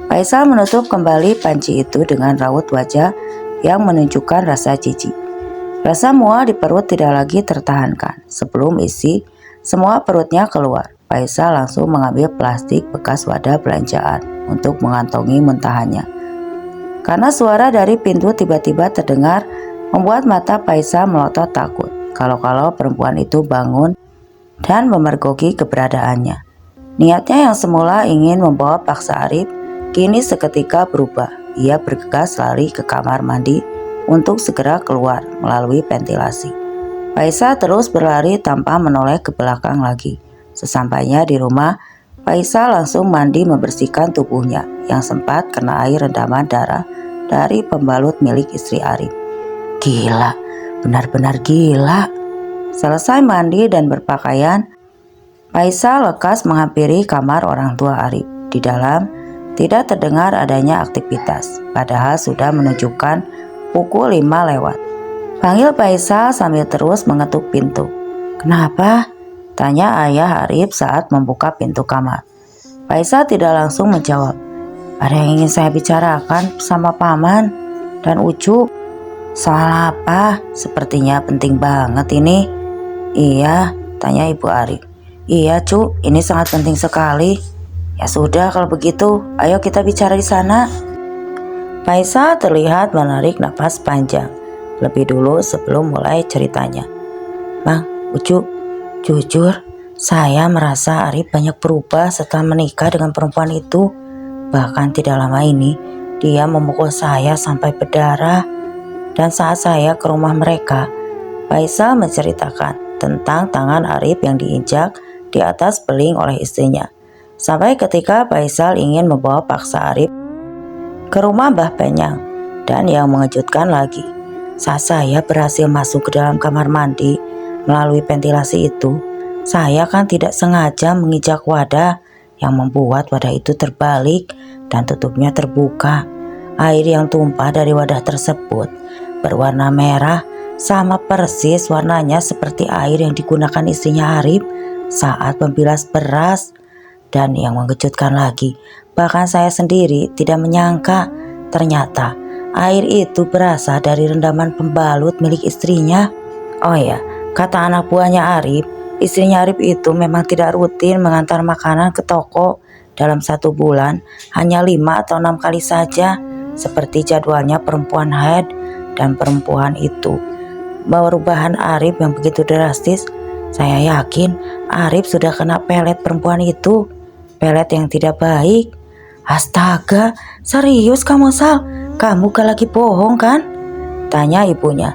Paisa menutup kembali panci itu dengan raut wajah yang menunjukkan rasa jijik. Rasa mual di perut tidak lagi tertahankan. Sebelum isi semua perutnya keluar, Paisa langsung mengambil plastik bekas wadah belanjaan untuk mengantongi muntahannya. Karena suara dari pintu tiba-tiba terdengar, membuat mata Paisa melotot takut kalau perempuan itu bangun dan memergoki keberadaannya. Niatnya yang semula ingin membawa paksa Arif, kini seketika berubah. Ia bergegas lari ke kamar mandi untuk segera keluar melalui ventilasi. Paisa terus berlari tanpa menoleh ke belakang lagi. Sesampainya di rumah, Paisa langsung mandi membersihkan tubuhnya yang sempat kena air rendaman darah dari pembalut milik istri Arif. Gila, benar-benar gila. Selesai mandi dan berpakaian, Paisa lekas menghampiri kamar orang tua Arif. Di dalam tidak terdengar adanya aktivitas, padahal sudah menunjukkan pukul 5 lewat. Panggil Paisa sambil terus mengetuk pintu. Kenapa? Tanya ayah Arif saat membuka pintu kamar. Paisa tidak langsung menjawab. Ada yang ingin saya bicarakan sama Paman dan Ucu. Soal apa? Sepertinya penting banget ini. Iya, tanya Ibu Arif. Iya Cu, ini sangat penting sekali. Ya sudah kalau begitu, ayo kita bicara di sana. Paisa terlihat menarik napas panjang lebih dulu sebelum mulai ceritanya. Bang, Ucu, jujur saya merasa Arif banyak berubah setelah menikah dengan perempuan itu. Bahkan tidak lama ini dia memukul saya sampai berdarah. Dan saat saya ke rumah mereka, Paisa menceritakan tentang tangan Arif yang diinjak di atas beling oleh istrinya. Sampai ketika Paisa ingin membawa paksa Arif ke rumah Mbah Penyang. Dan yang mengejutkan lagi, Saat saya berhasil masuk ke dalam kamar mandi melalui ventilasi itu, saya kan tidak sengaja menginjak wadah yang membuat wadah itu terbalik dan tutupnya terbuka. Air yang tumpah dari wadah tersebut berwarna merah, sama persis warnanya seperti air yang digunakan istrinya Arif saat membilas beras. Dan yang mengejutkan lagi, bahkan saya sendiri tidak menyangka ternyata air itu berasal dari rendaman pembalut milik istrinya. Oh ya, kata anak buahnya Arif, istrinya Arif itu memang tidak rutin mengantar makanan ke toko. Dalam 1 bulan hanya 5 atau 6 kali saja, seperti jadwalnya perempuan haid. Dan perempuan itu, perubahan Arif yang begitu drastis, saya yakin Arif sudah kena pelet perempuan itu. Pelet yang tidak baik. Astaga, serius kamu Sal? Kamu gak lagi bohong kan? Tanya ibunya.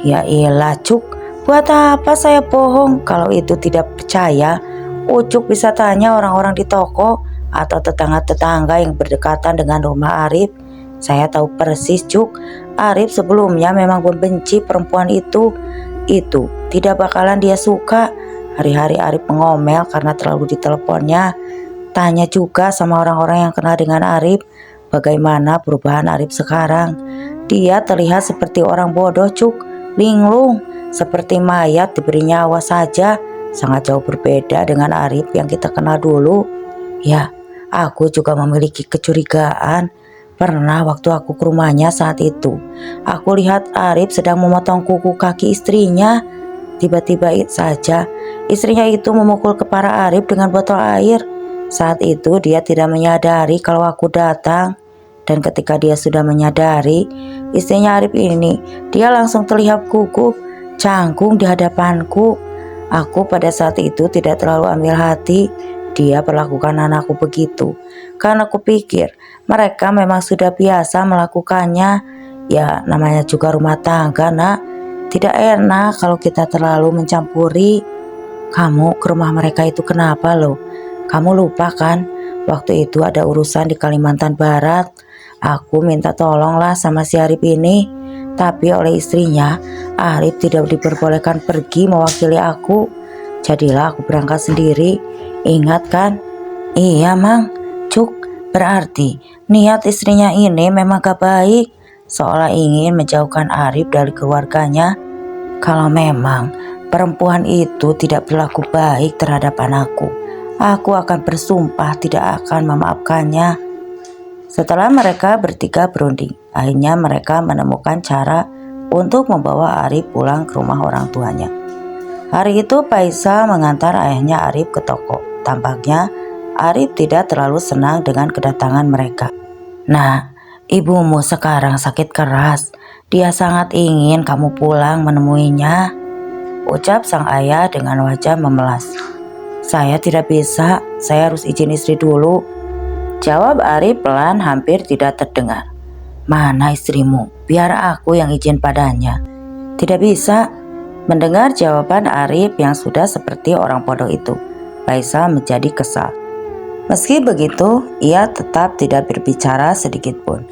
Ya elah Cuk, buat apa saya bohong? Kalau itu tidak percaya, Ucuk bisa tanya orang-orang di toko atau tetangga-tetangga yang berdekatan dengan rumah Arif. Saya tahu persis Cuk, Arif sebelumnya memang membenci perempuan itu. Itu tidak bakalan dia suka. Hari-hari Arif mengomel karena terlalu diteleponnya. Tanya juga sama orang-orang yang kenal dengan Arif, bagaimana perubahan Arif sekarang. Dia terlihat seperti orang bodoh Cuk, linglung, seperti mayat diberi nyawa saja. Sangat jauh berbeda dengan Arif yang kita kenal dulu. Ya, aku juga memiliki kecurigaan. Pernah waktu aku ke rumahnya saat itu, aku lihat Arif sedang memotong kuku kaki istrinya. Tiba-tiba saja istrinya itu memukul kepala Arif dengan botol air. Saat itu dia tidak menyadari kalau aku datang. Dan ketika dia sudah menyadari, istrinya Arif ini, dia langsung terlihat gugup, canggung di hadapanku. Aku pada saat itu tidak terlalu ambil hati dia perlakukan anakku begitu, karena aku pikir mereka memang sudah biasa melakukannya. Ya namanya juga rumah tangga nak, tidak enak kalau kita terlalu mencampuri. Kamu ke rumah mereka itu kenapa loh? Kamu lupa kan waktu itu ada urusan di Kalimantan Barat. Aku minta tolonglah sama si Arif ini, tapi oleh istrinya Arif tidak diperbolehkan pergi mewakili aku. Jadilah aku berangkat sendiri. Ingat kan? Iya Mang. Cuk, berarti niat istrinya ini memang gak baik, seolah ingin menjauhkan Arif dari keluarganya. Kalau memang perempuan itu tidak berlaku baik terhadap anakku, aku akan bersumpah tidak akan memaafkannya. Setelah mereka bertiga berunding, akhirnya mereka menemukan cara untuk membawa Arif pulang ke rumah orang tuanya. Hari itu Faisal mengantar ayahnya Arif ke toko. Tampaknya Arif tidak terlalu senang dengan kedatangan mereka. Nah, ibumu sekarang sakit keras. Dia sangat ingin kamu pulang menemuinya, ucap sang ayah dengan wajah memelas. Saya tidak bisa, saya harus izin istri dulu, jawab Arif pelan hampir tidak terdengar. Mana istrimu? Biar aku yang izin padanya. Tidak bisa. Mendengar jawaban Arif yang sudah seperti orang bodoh itu, Faisal menjadi kesal. Meski begitu, ia tetap tidak berbicara sedikit pun.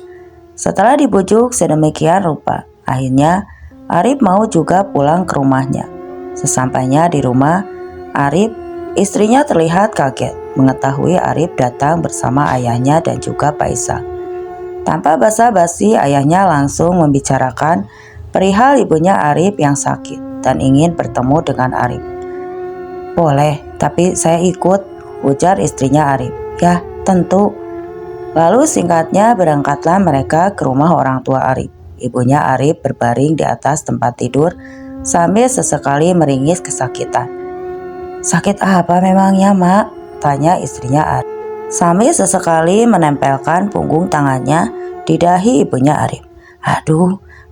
Setelah dibujuk sedemikian rupa, akhirnya Arif mau juga pulang ke rumahnya. Sesampainya di rumah, Arif, istrinya terlihat kaget mengetahui Arif datang bersama ayahnya dan juga Faisal. Tanpa basa-basi, ayahnya langsung membicarakan perihal ibunya Arif yang sakit dan ingin bertemu dengan Arif. Boleh, tapi saya ikut, ujar istrinya Arif. Ya, tentu. Lalu singkatnya berangkatlah mereka ke rumah orang tua Arif. Ibunya Arif berbaring di atas tempat tidur sambil sesekali meringis kesakitan. Sakit apa memangnya, Mak? Tanya istrinya Arif, sambil sesekali menempelkan punggung tangannya di dahi ibunya Arif.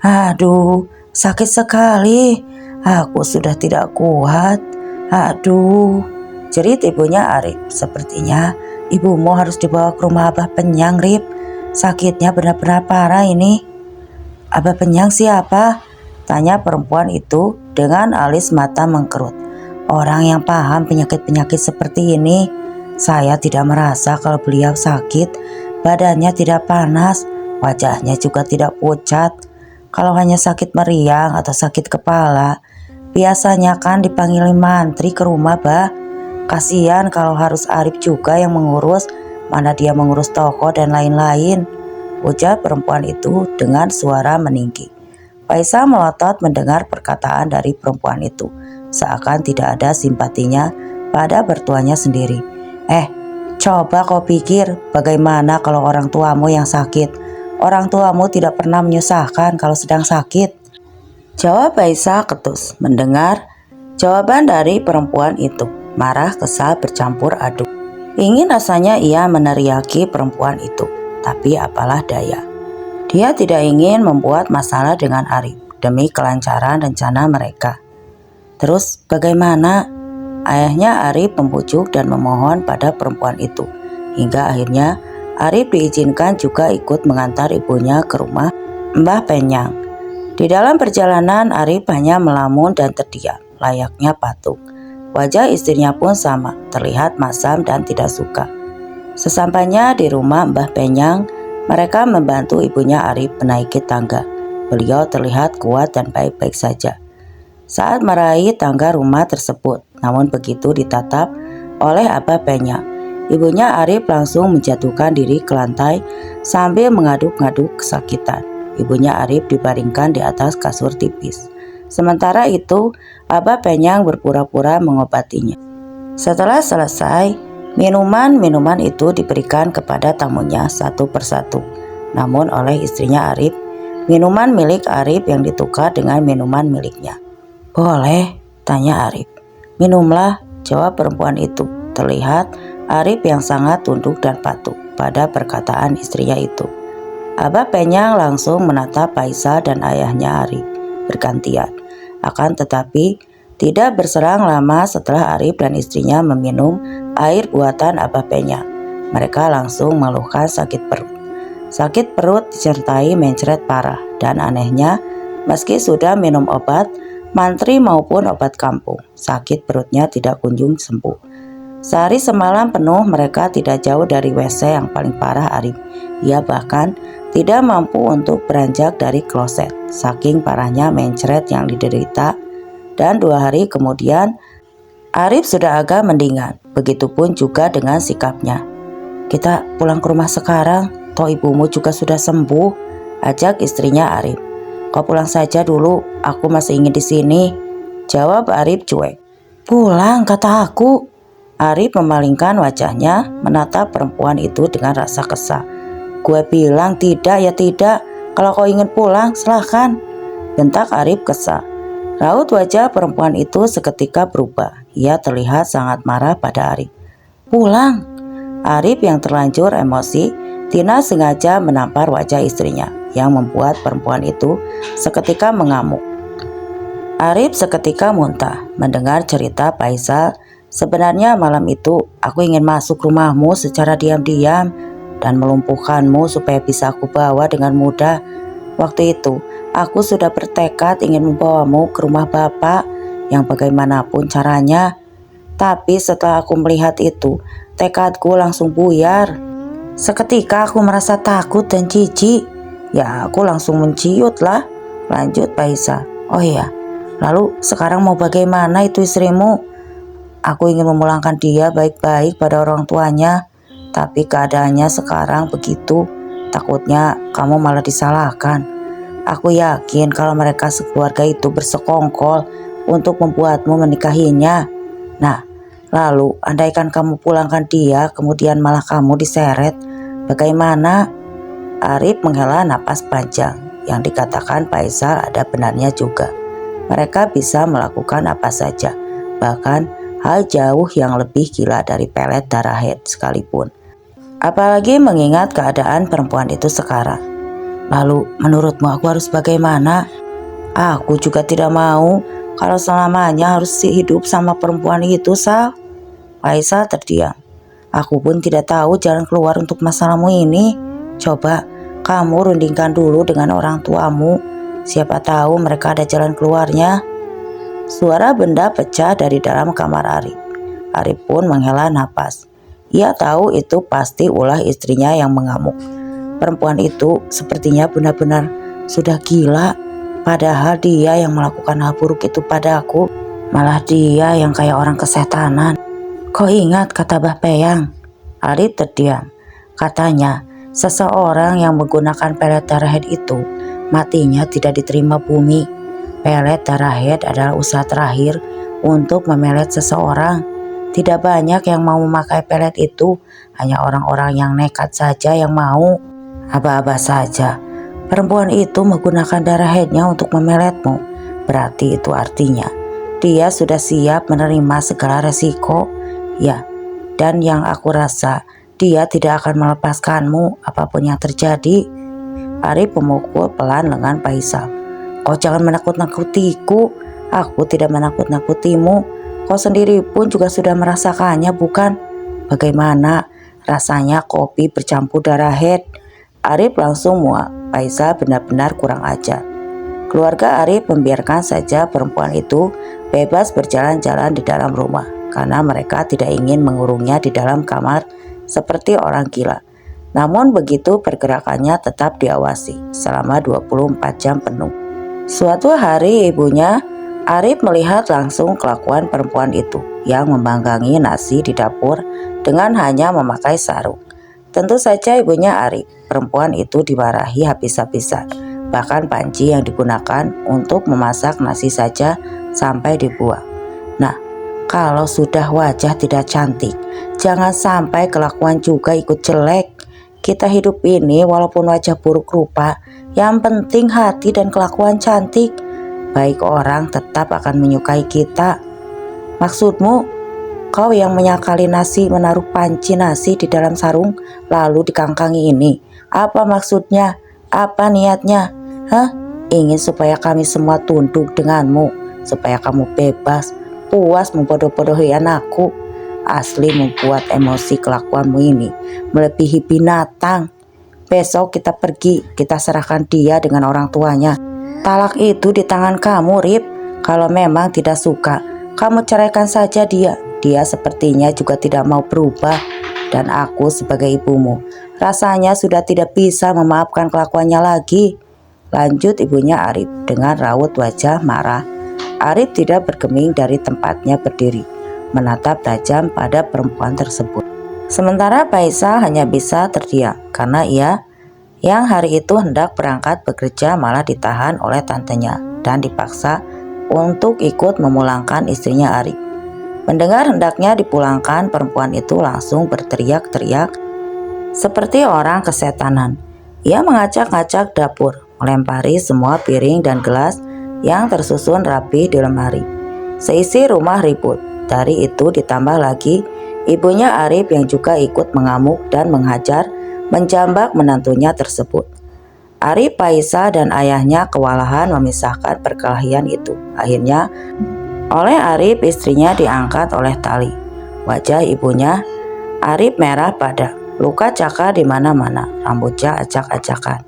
Aduh, sakit sekali. Aku sudah tidak kuat. Aduh, jerit ibunya Arif. Sepertinya ibumu harus dibawa ke rumah Abah Penyang, Rip. Sakitnya benar-benar parah ini. Abah Penyang siapa? Tanya perempuan itu dengan alis mata mengkerut. Orang yang paham penyakit-penyakit seperti ini. Saya tidak merasa kalau beliau sakit. Badannya tidak panas, wajahnya juga tidak pucat. Kalau hanya sakit meriang atau sakit kepala, biasanya kan dipanggilin mantri ke rumah, bah. Kasihan kalau harus Arif juga yang mengurus, mana dia mengurus toko dan lain-lain, ujar perempuan itu dengan suara meninggi. Faisal melotot mendengar perkataan dari perempuan itu, seakan tidak ada simpatinya pada bertuanya sendiri. Coba kau pikir bagaimana kalau orang tuamu yang sakit. Orang tuamu tidak pernah menyusahkan kalau sedang sakit, jawab Faisal ketus mendengar jawaban dari perempuan itu. Marah, kesal bercampur aduk. Ingin rasanya ia meneriaki perempuan itu, tapi apalah daya. Dia tidak ingin membuat masalah dengan Arif demi kelancaran rencana mereka. Terus bagaimana? Ayahnya Arif membujuk dan memohon pada perempuan itu, hingga akhirnya Arif diizinkan juga ikut mengantar ibunya ke rumah Mbah Penyang. Di dalam perjalanan Arif hanya melamun dan terdiam, layaknya patung. Wajah istrinya pun sama, terlihat masam dan tidak suka. Sesampainya di rumah Mbah Penyang, mereka membantu ibunya Arif menaiki tangga. Beliau terlihat kuat dan baik-baik saja saat meraih tangga rumah tersebut. Namun begitu ditatap oleh Abah Penyang, ibunya Arif langsung menjatuhkan diri ke lantai sambil mengaduk-ngaduk kesakitan. Ibunya Arif dibaringkan di atas kasur tipis. Sementara itu, Abah Penyang berpura-pura mengobatinya. Setelah selesai, minuman-minuman itu diberikan kepada tamunya satu persatu. Namun oleh istrinya Arif, minuman milik Arif yang ditukar dengan minuman miliknya. Boleh? Tanya Arif. Minumlah, jawab perempuan itu. Terlihat Arif yang sangat tunduk dan patuh pada perkataan istrinya itu. Abah Penyang langsung menatap Faisal dan ayahnya Arif bergantian. Akan tetapi tidak berselang lama setelah Arif dan istrinya meminum air buatan Abah Penyang, mereka langsung mengeluhkan sakit perut. Sakit perut disertai mencret parah, dan anehnya meski sudah minum obat mantri maupun obat kampung, sakit perutnya tidak kunjung sembuh. Sehari semalam penuh mereka tidak jauh dari WC yang paling parah Arif. Ia bahkan tidak mampu untuk beranjak dari kloset, saking parahnya mencret yang diderita. Dan 2 hari kemudian Arif sudah agak mendingan. Begitupun juga dengan sikapnya. Kita pulang ke rumah sekarang, toh ibumu juga sudah sembuh, ajak istrinya Arif. Kau pulang saja dulu, aku masih ingin di sini, jawab Arif cuek. Pulang kata aku. Arif memalingkan wajahnya menatap perempuan itu dengan rasa kesal. Gue bilang tidak ya tidak, kalau kau ingin pulang silahkan, bentak Arif kesal. Raut wajah perempuan itu seketika berubah. Ia terlihat sangat marah pada Arif. Pulang? Arif yang terlanjur emosi tidak sengaja menampar wajah istrinya, yang membuat perempuan itu seketika mengamuk. Arif seketika muntah mendengar cerita Faisal. Sebenarnya malam itu aku ingin masuk rumahmu secara diam-diam dan melumpuhkanmu supaya bisa aku bawa dengan mudah. Waktu itu aku sudah bertekad ingin membawamu ke rumah bapak yang bagaimanapun caranya. Tapi setelah aku melihat itu, tekadku langsung buyar. Seketika aku merasa takut dan jijik. Ya aku langsung menciut lah, lanjut Faisal. Oh iya, lalu sekarang mau bagaimana itu istrimu? Aku ingin memulangkan dia baik-baik pada orang tuanya, tapi keadaannya sekarang begitu. Takutnya kamu malah disalahkan. Aku yakin kalau mereka sekeluarga itu bersekongkol untuk membuatmu menikahinya. Nah, lalu andaikan kamu pulangkan dia, kemudian malah kamu diseret, bagaimana? Arif menghela napas panjang. Yang dikatakan Faisal ada benarnya juga. Mereka bisa melakukan apa saja, bahkan hal jauh yang lebih gila dari pelet darah head sekalipun. Apalagi mengingat keadaan perempuan itu sekarang. Lalu menurutmu aku harus bagaimana? Aku juga tidak mau kalau selamanya harus hidup sama perempuan itu, Sal. Faisal terdiam. Aku pun tidak tahu jalan keluar untuk masalahmu ini. Coba kamu rundingkan dulu dengan orang tuamu. Siapa tahu mereka ada jalan keluarnya. Suara benda pecah dari dalam kamar Arif. Arif pun menghela napas. Ia tahu itu pasti ulah istrinya yang mengamuk. Perempuan itu sepertinya benar-benar sudah gila. Padahal dia yang melakukan hal buruk itu padaku. Malah dia yang kayak orang kesetanan. Kau ingat kata Bah Peyang? Arif terdiam. Katanya, seseorang yang menggunakan pelet darah head itu matinya tidak diterima bumi. Pelet darah head adalah usaha terakhir untuk memelet seseorang. Tidak banyak yang mau memakai pelet itu, hanya orang-orang yang nekat saja yang mau. Aba-aba saja. Perempuan itu menggunakan darah headnya untuk memeletmu. Berarti itu artinya dia sudah siap menerima segala resiko. Ya, dan yang aku rasa dia tidak akan melepaskanmu apapun yang terjadi. Arif memukul pelan lengan Faisal. Kau jangan menakut-nakutiku. Aku tidak menakut-nakutimu. Kau sendiri pun juga sudah merasakannya, bukan? Bagaimana rasanya kopi bercampur darah head? Arif langsung muak. Faisal benar-benar kurang ajar. Keluarga Arif membiarkan saja perempuan itu bebas berjalan-jalan di dalam rumah karena mereka tidak ingin mengurungnya di dalam kamar seperti orang gila. Namun begitu pergerakannya tetap diawasi selama 24 jam penuh. Suatu hari ibunya Arif melihat langsung kelakuan perempuan itu yang membanggangi nasi di dapur dengan hanya memakai sarung. Tentu saja ibunya Arif, perempuan itu dimarahi habis-habisan. Bahkan panci yang digunakan untuk memasak nasi saja sampai dibuang. Nah, kalau sudah wajah tidak cantik, jangan sampai kelakuan juga ikut jelek. Kita hidup ini walaupun wajah buruk rupa, yang penting hati dan kelakuan cantik. Baik orang tetap akan menyukai kita. Maksudmu, kau yang menyakali nasi menaruh panci nasi di dalam sarung lalu dikangkangi ini. Apa maksudnya? Apa niatnya? Hah? Ingin supaya kami semua tunduk denganmu, supaya kamu bebas, puas membodoh-bodohi anakku. Asli membuat emosi kelakuanmu ini melebihi binatang. Besok kita pergi, kita serahkan dia dengan orang tuanya. Talak itu di tangan kamu, Rip. Kalau memang tidak suka, kamu ceraikan saja dia. Dia sepertinya juga tidak mau berubah. Dan aku sebagai ibumu rasanya sudah tidak bisa memaafkan kelakuannya lagi. Lanjut ibunya Arif dengan raut wajah marah. Arif tidak bergeming dari tempatnya berdiri, menatap tajam pada perempuan tersebut. Sementara Faisal hanya bisa terdiam karena ia yang hari itu hendak berangkat bekerja malah ditahan oleh tantenya dan dipaksa untuk ikut memulangkan istrinya Arif. Mendengar hendaknya dipulangkan, perempuan itu langsung berteriak-teriak seperti orang kesetanan. Ia mengacak-acak dapur, melempari semua piring dan gelas yang tersusun rapi di lemari. Seisi rumah ribut. Dari itu ditambah lagi ibunya Arif yang juga ikut mengamuk dan menghajar, menjambak menantunya tersebut. Arif, Faisal dan ayahnya kewalahan memisahkan perkelahian itu. Akhirnya oleh Arif istrinya diangkat oleh tali. Wajah ibunya Arif merah pada, luka cakar di mana-mana, rambutnya acak-acakan.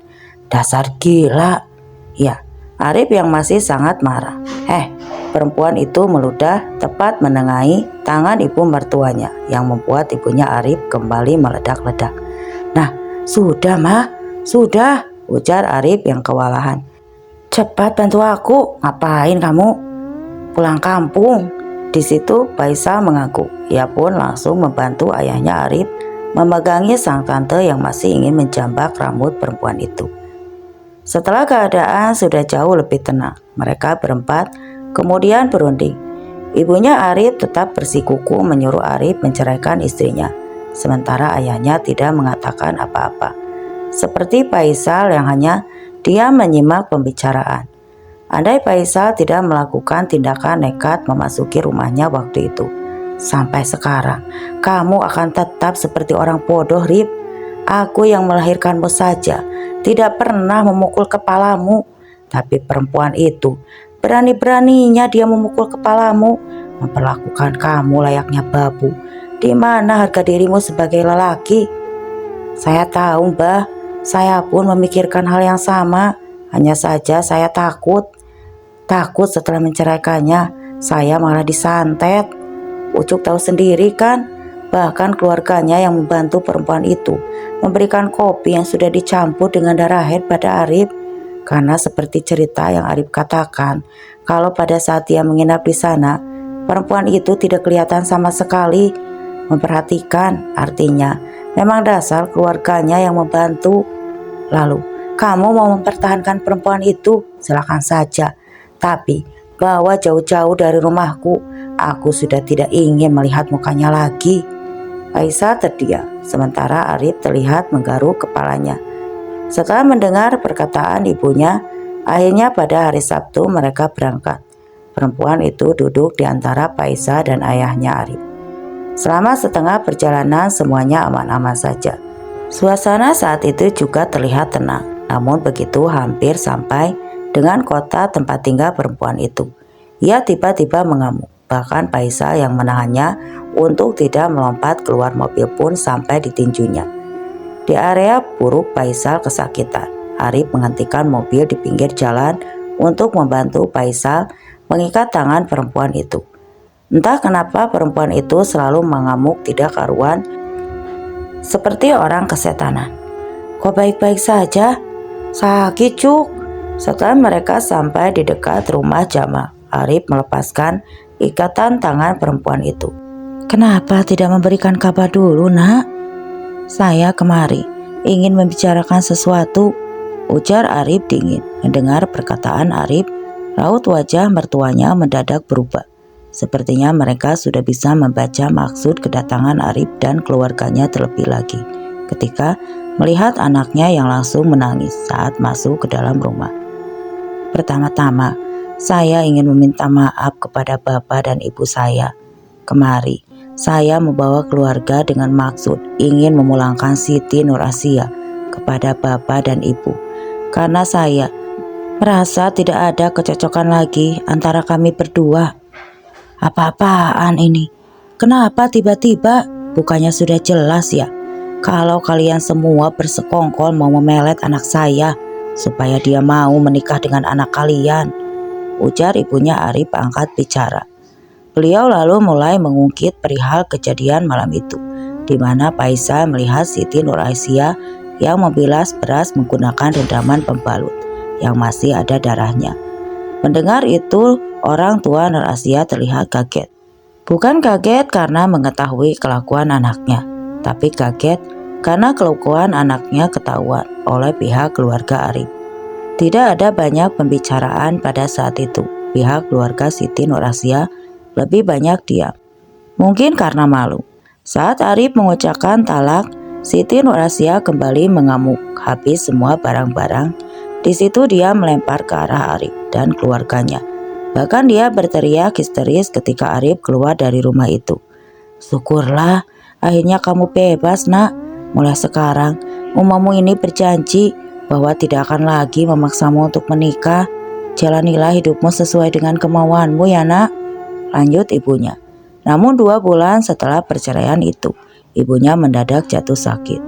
Dasar gila. Ya, Arif yang masih sangat marah. Perempuan itu meludah tepat menengahi tangan ibu mertuanya yang membuat ibunya Arif kembali meledak-ledak. Nah, sudah mah, sudah, ujar Arif yang kewalahan. Cepat bantu aku, ngapain kamu? Pulang kampung. Di situ Faisal mengangguk. Ia pun langsung membantu ayahnya Arif memegangi sang tante yang masih ingin menjambak rambut perempuan itu. Setelah keadaan sudah jauh lebih tenang, mereka berempat kemudian berunding. Ibunya Arif tetap bersikukuh menyuruh Arif menceraikan istrinya, sementara ayahnya tidak mengatakan apa-apa. Seperti Faisal yang hanya diam menyimak pembicaraan. Andai Faisal tidak melakukan tindakan nekat memasuki rumahnya waktu itu, sampai sekarang kamu akan tetap seperti orang bodoh, Rip. Aku yang melahirkanmu saja tidak pernah memukul kepalamu, tapi perempuan itu berani-beraninya dia memukul kepalamu, memperlakukan kamu layaknya babu. Di mana harga dirimu sebagai lelaki? Saya tahu, Mbah. Saya pun memikirkan hal yang sama. Hanya saja saya takut setelah menceraikannya, saya malah disantet. Ucuk tahu sendiri kan, bahkan keluarganya yang membantu perempuan itu memberikan kopi yang sudah dicampur dengan darah head pada Arif. Karena seperti cerita yang Arif katakan, kalau pada saat dia menginap di sana, perempuan itu tidak kelihatan sama sekali memperhatikan. Artinya, memang dasar keluarganya yang membantu. Lalu, kamu mau mempertahankan perempuan itu? Silakan saja. Tapi, bawa jauh-jauh dari rumahku. Aku sudah tidak ingin melihat mukanya lagi. Aisyah terdiam, sementara Arif terlihat menggaruk kepalanya. Setelah mendengar perkataan ibunya, akhirnya pada hari Sabtu mereka berangkat. Perempuan itu duduk di antara Aisyah dan ayahnya Arif. Selama setengah perjalanan semuanya aman-aman saja. Suasana saat itu juga terlihat tenang. Namun begitu hampir sampai dengan kota tempat tinggal perempuan itu, ia tiba-tiba mengamuk. Bahkan Aisyah yang menahannya untuk tidak melompat keluar mobil pun sampai ditinjunya. Di area Puruk, Aisyah kesakitan. Arif menghentikan mobil di pinggir jalan untuk membantu Aisyah mengikat tangan perempuan itu. Entah kenapa perempuan itu selalu mengamuk tidak karuan, seperti orang kesetanan. Kok baik-baik saja? Sakit, Cuk. Setelah mereka sampai di dekat rumah Jamal, Arif melepaskan ikatan tangan perempuan itu. Kenapa tidak memberikan kabar dulu, Nak? Saya kemari ingin membicarakan sesuatu, ujar Arif dingin. Mendengar perkataan Arif, raut wajah mertuanya mendadak berubah. Sepertinya mereka sudah bisa membaca maksud kedatangan Arif dan keluarganya terlebih lagi ketika melihat anaknya yang langsung menangis saat masuk ke dalam rumah. Pertama-tama, saya ingin meminta maaf kepada bapak dan ibu saya. Kemari, saya membawa keluarga dengan maksud ingin memulangkan Siti Nur Asia kepada bapak dan ibu. Karena saya merasa tidak ada kecocokan lagi antara kami berdua. Apa-apaan ini? Kenapa tiba-tiba? Bukannya sudah jelas ya? Kalau kalian semua bersekongkol mau memelet anak saya supaya dia mau menikah dengan anak kalian, ujar ibunya Arif angkat bicara. Beliau lalu mulai mengungkit perihal kejadian malam itu, di mana Aisyah melihat Siti Nur Asia yang membilas beras menggunakan rendaman pembalut yang masih ada darahnya. Mendengar itu, orang tua Nur Asia terlihat kaget. Bukan kaget karena mengetahui kelakuan anaknya, tapi kaget karena kelakuan anaknya ketahuan oleh pihak keluarga Arif. Tidak ada banyak pembicaraan pada saat itu. Pihak keluarga Siti Nur Asia lebih banyak diam. Mungkin karena malu. Saat Arif mengucapkan talak, Siti Nur Asia kembali mengamuk habis semua barang-barang. Di situ dia melempar ke arah Arif dan keluarganya. Bahkan dia berteriak histeris ketika Arif keluar dari rumah itu. Syukurlah, akhirnya kamu bebas, Nak. Mulai sekarang, umamu ini berjanji bahwa tidak akan lagi memaksamu untuk menikah. Jalanilah hidupmu sesuai dengan kemauanmu ya, Nak, lanjut ibunya. Namun 2 bulan setelah perceraian itu, ibunya mendadak jatuh sakit.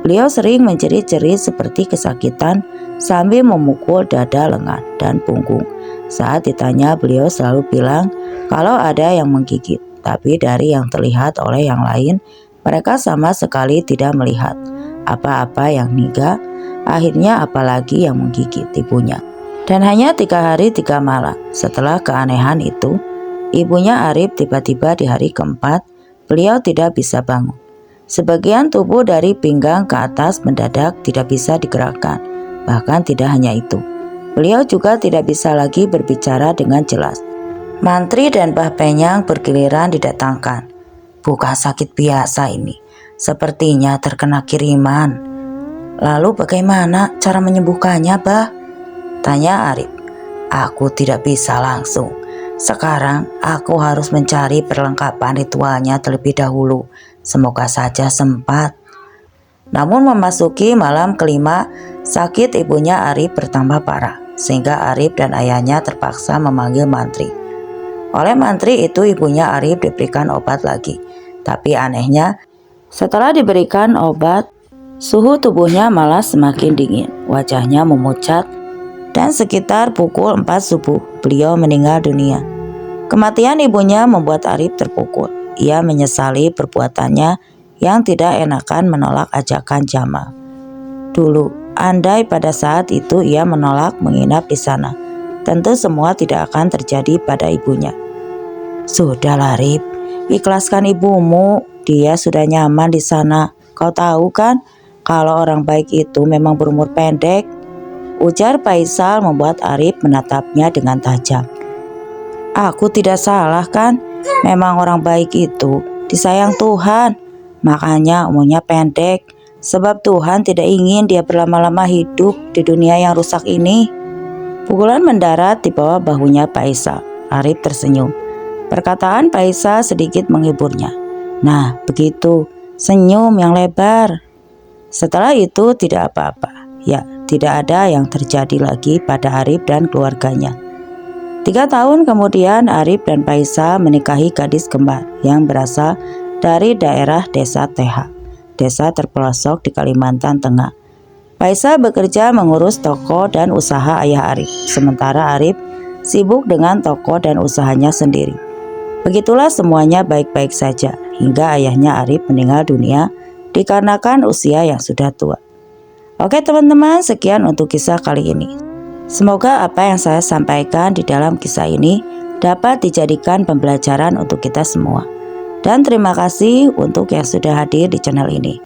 Beliau sering menjerit-jerit seperti kesakitan sambil memukul dada, lengan, dan punggung. Saat ditanya, beliau selalu bilang kalau ada yang menggigit. Tapi dari yang terlihat oleh yang lain, mereka sama sekali tidak melihat apa-apa yang hingga akhirnya apalagi yang menggigit ibunya. Dan hanya 3 hari 3 malam setelah keanehan itu, ibunya Arif tiba-tiba di hari keempat, beliau tidak bisa bangun. Sebagian tubuh dari pinggang ke atas mendadak tidak bisa digerakkan. Bahkan tidak hanya itu, beliau juga tidak bisa lagi berbicara dengan jelas. Mantri dan Mbah Penyang bergiliran didatangkan. Bukan sakit biasa ini, sepertinya terkena kiriman. Lalu bagaimana cara menyembuhkannya, Bah? Tanya Arif. Aku tidak bisa langsung. Sekarang aku harus mencari perlengkapan ritualnya terlebih dahulu. Semoga saja sempat. Namun memasuki malam kelima, sakit ibunya Arif bertambah parah, sehingga Arif dan ayahnya terpaksa memanggil mantri. Oleh mantri itu ibunya Arif diberikan obat lagi. Tapi anehnya, setelah diberikan obat, suhu tubuhnya malah semakin dingin. Wajahnya memucat dan sekitar pukul 4 subuh beliau meninggal dunia. Kematian ibunya membuat Arif terpukul. Ia menyesali perbuatannya yang tidak enakan menolak ajakan Jamal. Dulu andai pada saat itu ia menolak menginap di sana, tentu semua tidak akan terjadi pada ibunya. Sudahlah Arif, ikhlaskan ibumu, dia sudah nyaman di sana. Kau tahu kan, kalau orang baik itu memang berumur pendek, ujar Faisal membuat Arif menatapnya dengan tajam. Aku tidak salah kan, memang orang baik itu disayang Tuhan, makanya umurnya pendek, sebab Tuhan tidak ingin dia berlama-lama hidup di dunia yang rusak ini. Pukulan mendarat di bawah bahunya Faisal. Arif tersenyum. Perkataan Faisal sedikit menghiburnya. Nah, begitu, senyum yang lebar. Setelah itu tidak apa-apa. Ya, tidak ada yang terjadi lagi pada Arif dan keluarganya. 3 tahun kemudian Arif dan Faisal menikahi gadis kembar yang berasal dari daerah Desa TH, desa terpelosok di Kalimantan Tengah. Faisal bekerja mengurus toko dan usaha ayah Arif, sementara Arif sibuk dengan toko dan usahanya sendiri. Begitulah semuanya baik-baik saja hingga ayahnya Arif meninggal dunia dikarenakan usia yang sudah tua. Oke teman-teman, sekian untuk kisah kali ini. Semoga apa yang saya sampaikan di dalam kisah ini dapat dijadikan pembelajaran untuk kita semua. Dan terima kasih untuk yang sudah hadir di channel ini.